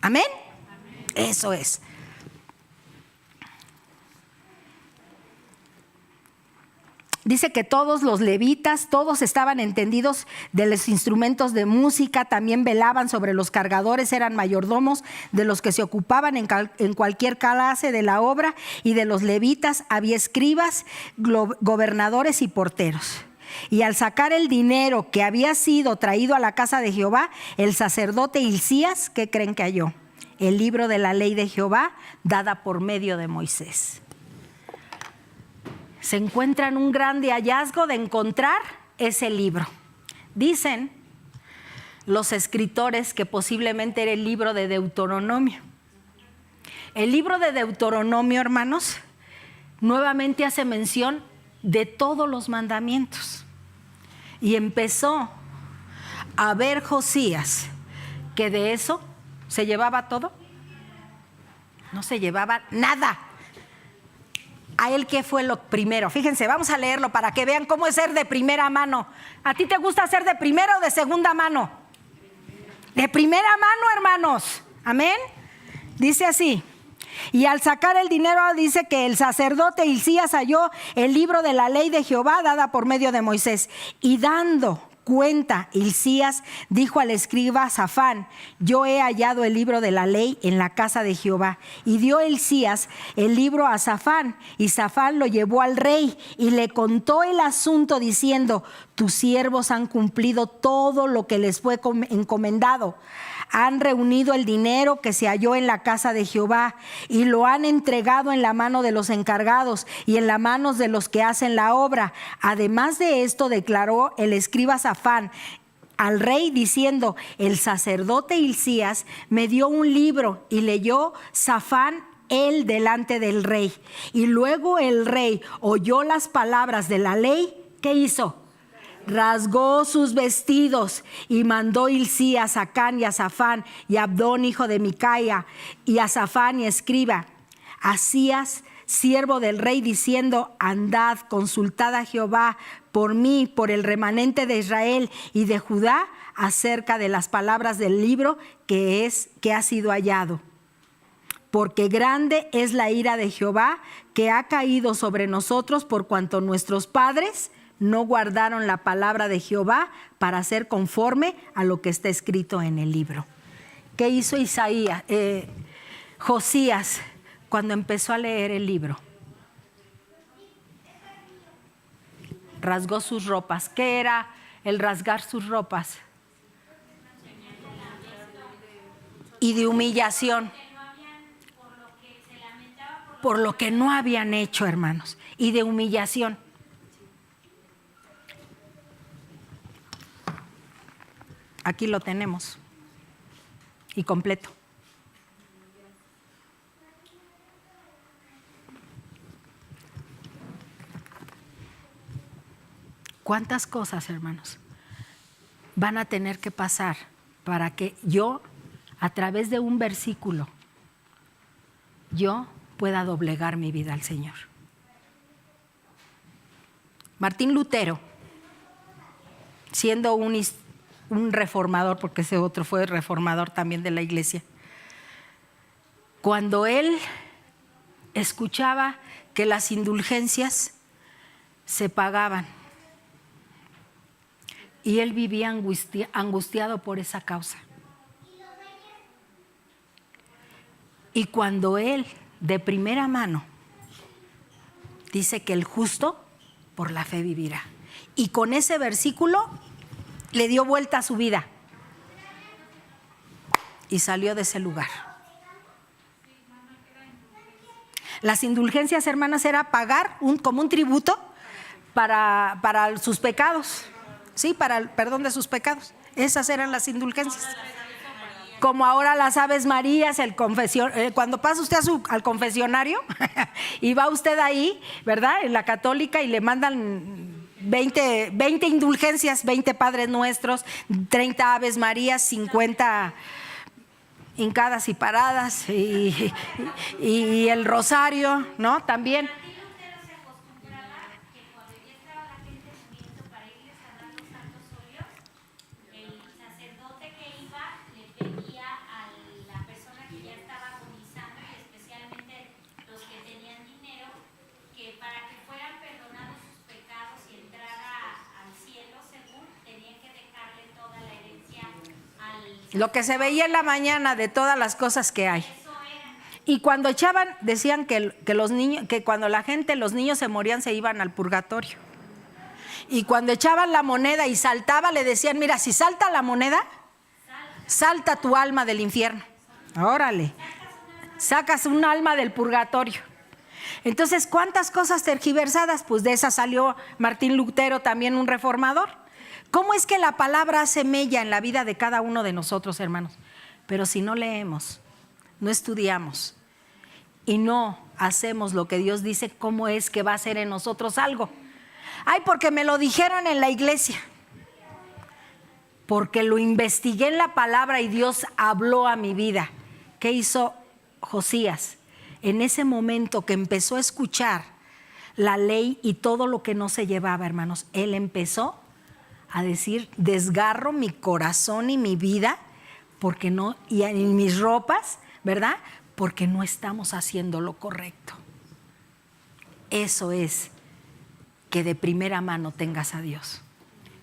¿Amén? Amén. Eso es. Dice que todos los levitas, todos estaban entendidos de los instrumentos de música, también velaban sobre los cargadores, eran mayordomos de los que se ocupaban en cualquier clase de la obra, y de los levitas había escribas, gobernadores y porteros. Y al sacar el dinero que había sido traído a la casa de Jehová, el sacerdote Hilcías, ¿qué creen que halló? El libro de la ley de Jehová, dada por medio de Moisés. Se encuentran un grande hallazgo de encontrar ese libro. Dicen los escritores que posiblemente era el libro de Deuteronomio. El libro de Deuteronomio, hermanos, nuevamente hace mención de todos los mandamientos. Y empezó a ver Josías que de eso se llevaba todo. No se llevaba nada. A él, ¿qué fue lo primero? Fíjense, vamos a leerlo para que vean cómo es ser de primera mano. ¿A ti te gusta ser de primera o de segunda mano? De primera mano, hermanos. Amén. Dice así: y al sacar el dinero, dice que el sacerdote Hilcías halló el libro de la ley de Jehová dada por medio de Moisés. Y dando cuenta, Hilcías dijo al escriba Safán: yo he hallado el libro de la ley en la casa de Jehová. Y dio Hilcías el libro a Safán, y Safán lo llevó al rey y le contó el asunto diciendo: tus siervos han cumplido todo lo que les fue encomendado. Han reunido el dinero que se halló en la casa de Jehová y lo han entregado en la mano de los encargados y en las manos de los que hacen la obra. Además de esto, declaró el escriba Safán al rey diciendo: el sacerdote Hilcías me dio un libro. Y leyó Safán él delante del rey. Y luego el rey oyó las palabras de la ley. ¿Qué hizo? Rasgó sus vestidos y mandó Hilcías a Sacán y a Safán y a Abdón hijo de Micaía y a Safán y escriba, Asías siervo del rey, diciendo: andad, consultad a Jehová por mí, por el remanente de Israel y de Judá, acerca de las palabras del libro que ha sido hallado. Porque grande es la ira de Jehová que ha caído sobre nosotros, por cuanto nuestros padres no guardaron la palabra de Jehová para hacer conforme a lo que está escrito en el libro. ¿Qué hizo Josías cuando empezó a leer el libro? Rasgó sus ropas. ¿Qué era el rasgar sus ropas? Y de humillación. Por lo que no habían hecho, hermanos. Y de humillación. Aquí lo tenemos. Y completo. ¿Cuántas cosas, hermanos, van a tener que pasar para que yo, a través de un versículo, yo pueda doblegar mi vida al Señor? Martín Lutero, siendo un reformador, porque ese otro fue reformador también de la iglesia, cuando él escuchaba que las indulgencias se pagaban, y él vivía angustiado por esa causa. Y cuando él, de primera mano, dice que el justo por la fe vivirá. Y con ese versículo le dio vuelta a su vida. Y salió de ese lugar. Las indulgencias, hermanas, era pagar como un tributo para sus pecados. Sí, para el perdón de sus pecados. Esas eran las indulgencias. Como ahora las Aves Marías, cuando pasa usted al confesionario y va usted ahí, ¿verdad? En la católica, y le mandan 20 indulgencias, 20 Padres Nuestros, 30 Aves Marías, 50 hincadas y paradas y el rosario, ¿no? También. Lo que se veía en la mañana de todas las cosas que hay. Y cuando echaban, decían que los niños, que cuando los niños se morían, se iban al purgatorio. Y cuando echaban la moneda y saltaba, le decían: mira, si salta la moneda, salta tu alma del infierno. Órale, sacas un alma del purgatorio. Entonces, ¿cuántas cosas tergiversadas? Pues de esa salió Martín Lutero, también un reformador. ¿Cómo es que la palabra hace mella en la vida de cada uno de nosotros, hermanos? Pero si no leemos, no estudiamos y no hacemos lo que Dios dice, ¿cómo es que va a hacer en nosotros algo? Ay, porque me lo dijeron en la iglesia. Porque lo investigué en la palabra y Dios habló a mi vida. ¿Qué hizo Josías? En ese momento que empezó a escuchar la ley y todo lo que no se llevaba, hermanos, él empezó a decir, desgarro mi corazón y mi vida, porque no, y en mis ropas, ¿verdad? Porque no estamos haciendo lo correcto. Eso es que de primera mano tengas a Dios,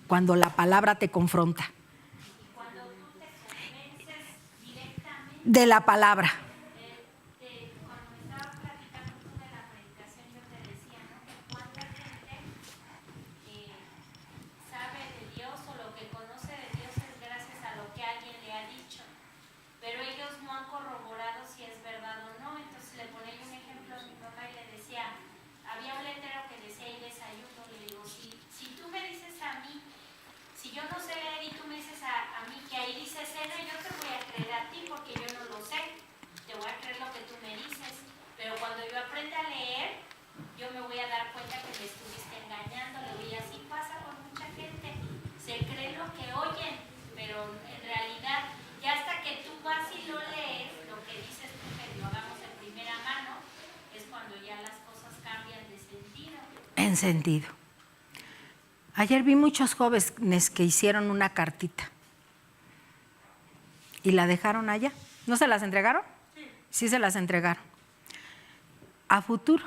cuando la palabra te confronta. De la palabra. Cuando me estabas platicando tú de la predicación, yo te decía, ¿no? Que cuánta gente sabe de Dios o lo que conoce de Dios es gracias a lo que alguien le ha dicho, pero ellos no han corroborado si es verdad o no. Entonces le ponía un ejemplo a mi papá y le decía, había un letrero que decía ahí desayuno, le digo, si tú me dices a mí, si yo no sé leer y tú me dices a mí que ahí dice cena, yo te voy a creer a ti porque yo no lo sé, te voy a creer lo que tú me dices, pero cuando yo aprenda a leer, yo me voy a dar cuenta que me estuviste engañando. Y así pasa con mucha gente, se cree lo que oyen, pero en realidad, ya hasta que tú vas y lo lees, lo que dices tú que lo hagamos de primera mano, es cuando ya las cosas cambian de sentido. En sentido. Ayer vi muchos jóvenes que hicieron una cartita y la dejaron allá. ¿No se las entregaron? Sí se las entregaron. A futuro.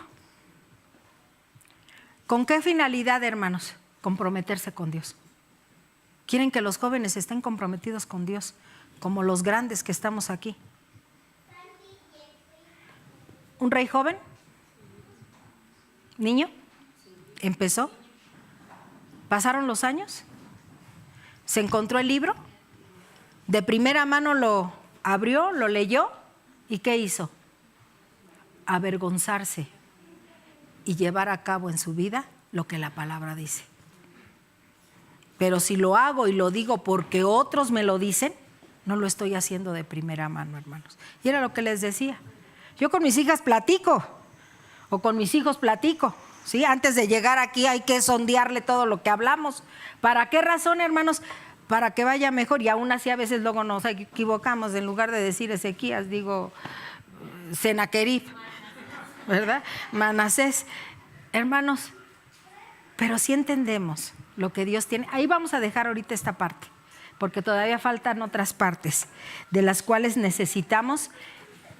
¿Con qué finalidad, hermanos? Comprometerse con Dios. Quieren que los jóvenes estén comprometidos con Dios, como los grandes que estamos aquí. ¿Un rey joven? ¿Niño? ¿Empezó? ¿Pasaron los años? ¿Se encontró el libro? De primera mano lo abrió, lo leyó, ¿y qué hizo? Avergonzarse y llevar a cabo en su vida lo que la palabra dice. Pero si lo hago y lo digo porque otros me lo dicen, no lo estoy haciendo de primera mano, hermanos. Y era lo que les decía. Yo con mis hijas platico, o con mis hijos platico, ¿sí? Antes de llegar aquí hay que sondearle todo lo que hablamos. ¿Para qué razón, hermanos? Para que vaya mejor. Y aún así a veces luego nos equivocamos. En lugar de decir Ezequías, digo Senaquerib, ¿verdad? Manasés. Hermanos, pero sí entendemos lo que Dios tiene. Ahí vamos a dejar ahorita esta parte, porque todavía faltan otras partes de las cuales necesitamos.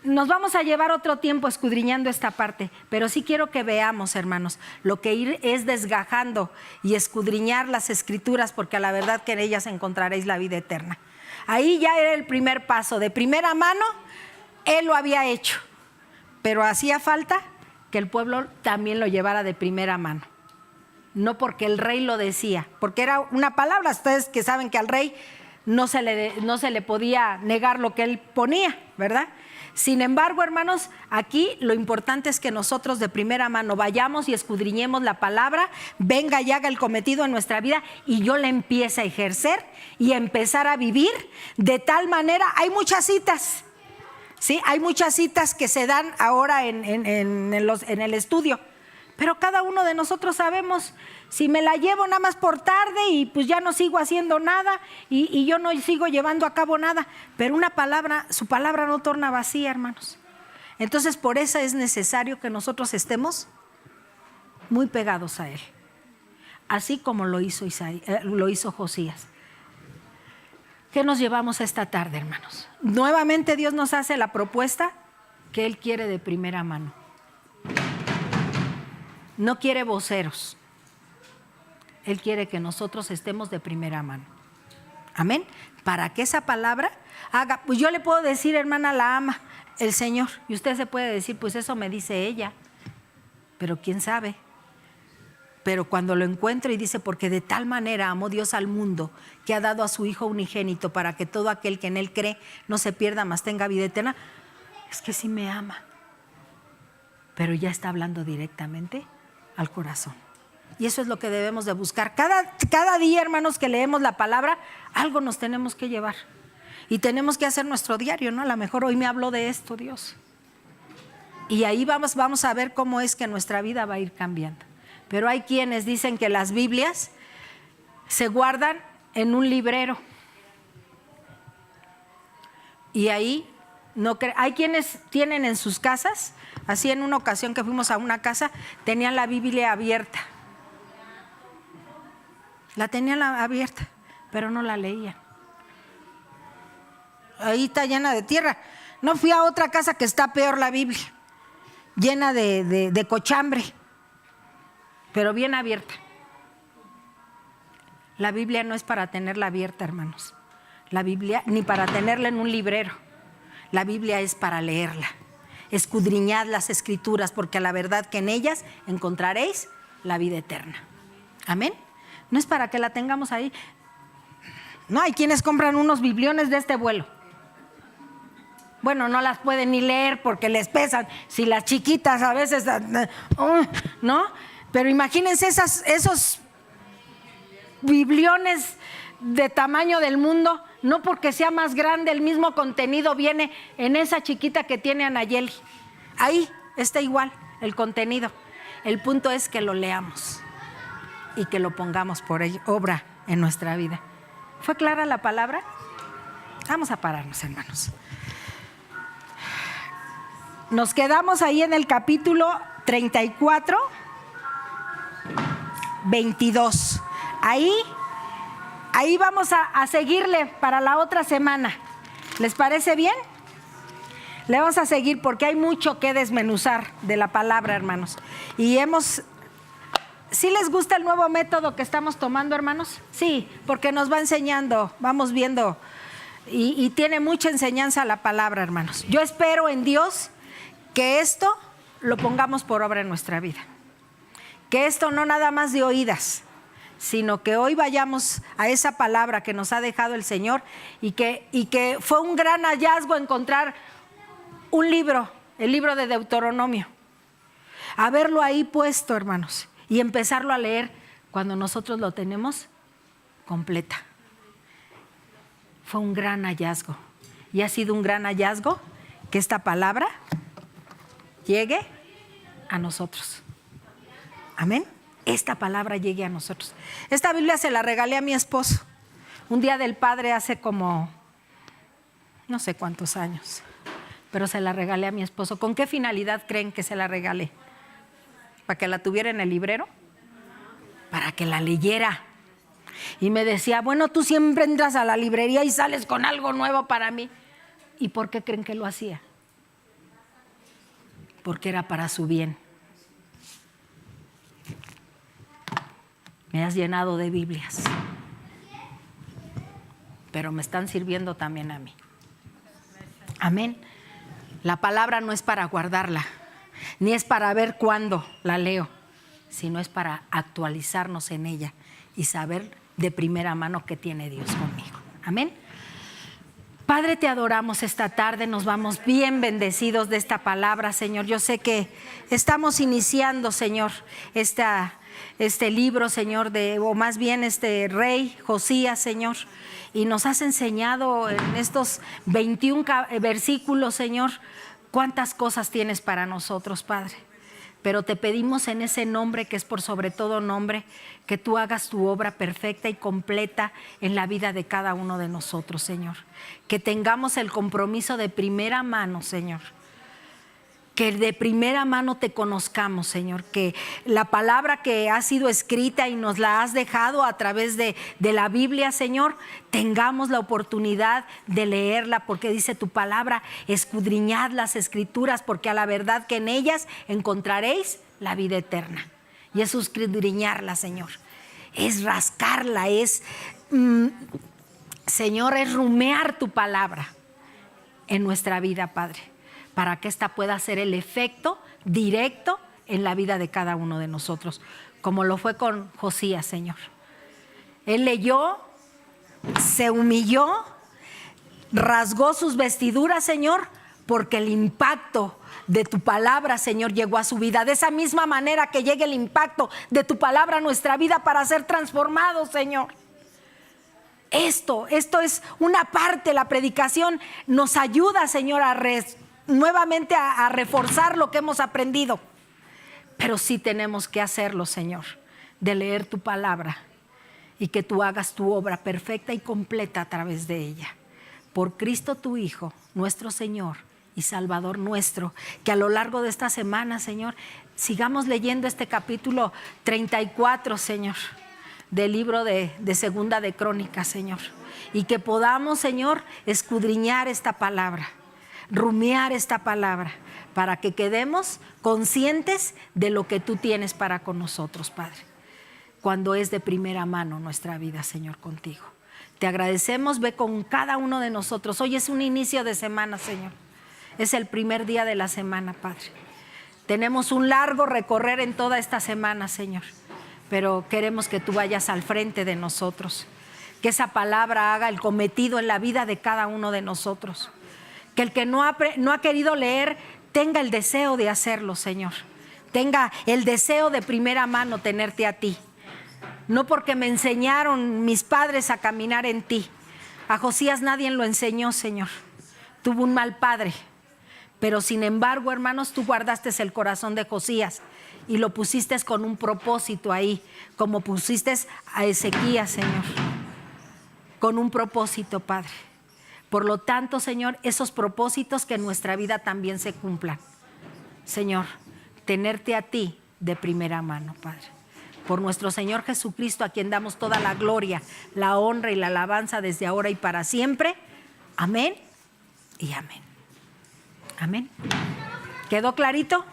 Nos vamos a llevar otro tiempo escudriñando esta parte, pero sí quiero que veamos, hermanos, lo que ir es desgajando y escudriñar las escrituras, porque a la verdad que en ellas encontraréis la vida eterna. Ahí ya era el primer paso, de primera mano, él lo había hecho, pero hacía falta que el pueblo también lo llevara de primera mano. No porque el rey lo decía, porque era una palabra. Ustedes que saben que al rey no se le podía negar lo que él ponía, ¿verdad? Sin embargo, hermanos, aquí lo importante es que nosotros de primera mano vayamos y escudriñemos la palabra, venga y haga el cometido en nuestra vida y yo la empiece a ejercer y empezar a vivir de tal manera. Hay muchas citas, ¿sí? Hay muchas citas que se dan ahora en el estudio, pero cada uno de nosotros sabemos, si me la llevo nada más por tarde y pues ya no sigo haciendo nada y yo no sigo llevando a cabo nada, pero una palabra, su palabra no torna vacía, hermanos. Entonces por eso es necesario que nosotros estemos muy pegados a Él, así como lo hizo Josías. ¿Qué nos llevamos esta tarde, hermanos? Nuevamente Dios nos hace la propuesta que Él quiere de primera mano. No quiere voceros. Él quiere que nosotros estemos de primera mano. Amén. Para que esa palabra haga, pues yo le puedo decir, hermana, la ama el Señor. Y usted se puede decir, pues eso me dice ella. Pero quién sabe. Pero cuando lo encuentro y dice, porque de tal manera amó Dios al mundo, que ha dado a su Hijo unigénito, para que todo aquel que en Él cree no se pierda, mas tenga vida eterna. Es que sí me ama. Pero ya está hablando directamente al corazón. Y eso es lo que debemos de buscar. Cada día, hermanos, que leemos la palabra, algo nos tenemos que llevar. Y tenemos que hacer nuestro diario, ¿no? A lo mejor hoy me habló de esto, Dios. Y ahí vamos a ver cómo es que nuestra vida va a ir cambiando. Pero hay quienes dicen que las Biblias se guardan en un librero. Y ahí hay quienes tienen en sus casas, así en una ocasión que fuimos a una casa, tenían la Biblia abierta. La tenían abierta, pero no la leían. Ahí está llena de tierra. No fui a otra casa que está peor la Biblia, llena de cochambre, pero bien abierta. La Biblia no es para tenerla abierta, hermanos. La Biblia, ni para tenerla en un librero. La Biblia es para leerla. Escudriñad las Escrituras, porque a la verdad que en ellas encontraréis la vida eterna. Amén. No es para que la tengamos ahí. No, hay quienes compran unos bibliones de este vuelo. Bueno, no las pueden ni leer porque les pesan. Si las chiquitas a veces, ¿no? Pero imagínense esos bibliones de tamaño del mundo, no porque sea más grande, el mismo contenido viene en esa chiquita que tiene Anayeli. Ahí está igual el contenido. El punto es que lo leamos y que lo pongamos por obra en nuestra vida. ¿Fue clara la palabra? Vamos a pararnos, hermanos. Nos quedamos ahí en el capítulo 34, 22. Ahí vamos a seguirle para la otra semana. ¿Les parece bien? Le vamos a seguir porque hay mucho que desmenuzar de la palabra, hermanos. Y ¿sí les gusta el nuevo método que estamos tomando, hermanos? Sí, porque nos va enseñando, vamos viendo y tiene mucha enseñanza la palabra, hermanos. Yo espero en Dios que esto lo pongamos por obra en nuestra vida. Que esto no nada más de oídas, sino que hoy vayamos a esa palabra que nos ha dejado el Señor y que fue un gran hallazgo encontrar un libro, el libro de Deuteronomio. Haberlo ahí puesto, hermanos, y empezarlo a leer cuando nosotros lo tenemos completa. Fue un gran hallazgo y ha sido un gran hallazgo que esta palabra llegue a nosotros. Amén. Esta palabra llegue a nosotros. Esta Biblia se la regalé a mi esposo un día del Padre hace como no sé cuántos años, pero se la regalé a mi esposo. ¿Con qué finalidad creen que se la regalé? ¿Para que la tuviera en el librero? Para que la leyera. Y me decía, bueno, tú siempre entras a la librería y sales con algo nuevo para mí. ¿Y por qué creen que lo hacía? Porque era para su bien. Me has llenado de Biblias, pero me están sirviendo también a mí. Amén. La palabra no es para guardarla, ni es para ver cuándo la leo, sino es para actualizarnos en ella y saber de primera mano qué tiene Dios conmigo. Amén. Padre, te adoramos esta tarde, nos vamos bien bendecidos de esta palabra, Señor. Yo sé que estamos iniciando, Señor, este libro, Señor, o más bien este rey Josías, Señor, y nos has enseñado en estos 21 versículos, Señor, cuántas cosas tienes para nosotros, Padre. Pero te pedimos en ese nombre que es por sobre todo nombre, que tú hagas tu obra perfecta y completa en la vida de cada uno de nosotros, Señor. Que tengamos el compromiso de primera mano, Señor. Que de primera mano te conozcamos, Señor. Que la palabra que ha sido escrita y nos la has dejado a través de la Biblia, Señor, tengamos la oportunidad de leerla, porque dice tu palabra, escudriñad las Escrituras, porque a la verdad que en ellas encontraréis la vida eterna. Y es escudriñarla, Señor. Es rascarla, Señor, es rumear tu palabra en nuestra vida, Padre, para que ésta pueda ser el efecto directo en la vida de cada uno de nosotros, como lo fue con Josías, Señor. Él leyó, se humilló, rasgó sus vestiduras, Señor, porque el impacto de tu palabra, Señor, llegó a su vida. De esa misma manera que llegue el impacto de tu palabra a nuestra vida para ser transformados, Señor. Esto es una parte, la predicación nos ayuda, Señor, nuevamente a reforzar lo que hemos aprendido. Pero sí tenemos que hacerlo, Señor, de leer tu palabra y que tú hagas tu obra perfecta y completa a través de ella. Por Cristo tu Hijo, nuestro Señor y Salvador nuestro, que a lo largo de esta semana, Señor, sigamos leyendo este capítulo 34, Señor, del libro de Segunda de Crónicas, Señor, y que podamos, Señor, escudriñar esta palabra, rumiar esta palabra, para que quedemos conscientes de lo que tú tienes para con nosotros, Padre, cuando es de primera mano nuestra vida, Señor, contigo. Te agradecemos, ve con cada uno de nosotros. Hoy es un inicio de semana, Señor. Es el primer día de la semana, Padre. Tenemos un largo recorrer en toda esta semana, Señor, pero queremos que tú vayas al frente de nosotros, que esa palabra haga el cometido en la vida de cada uno de nosotros, que el que no ha querido leer tenga el deseo de hacerlo, Señor, tenga el deseo de primera mano tenerte a ti, no porque me enseñaron mis padres a caminar en ti. A Josías nadie lo enseñó, Señor, tuvo un mal padre, pero sin embargo, hermanos, tú guardaste el corazón de Josías y lo pusiste con un propósito ahí, como pusiste a Ezequías, Señor, con un propósito, Padre. Por lo tanto, Señor, esos propósitos que en nuestra vida también se cumplan. Señor, tenerte a ti de primera mano, Padre. Por nuestro Señor Jesucristo, a quien damos toda la gloria, la honra y la alabanza desde ahora y para siempre. Amén y amén. Amén. ¿Quedó clarito?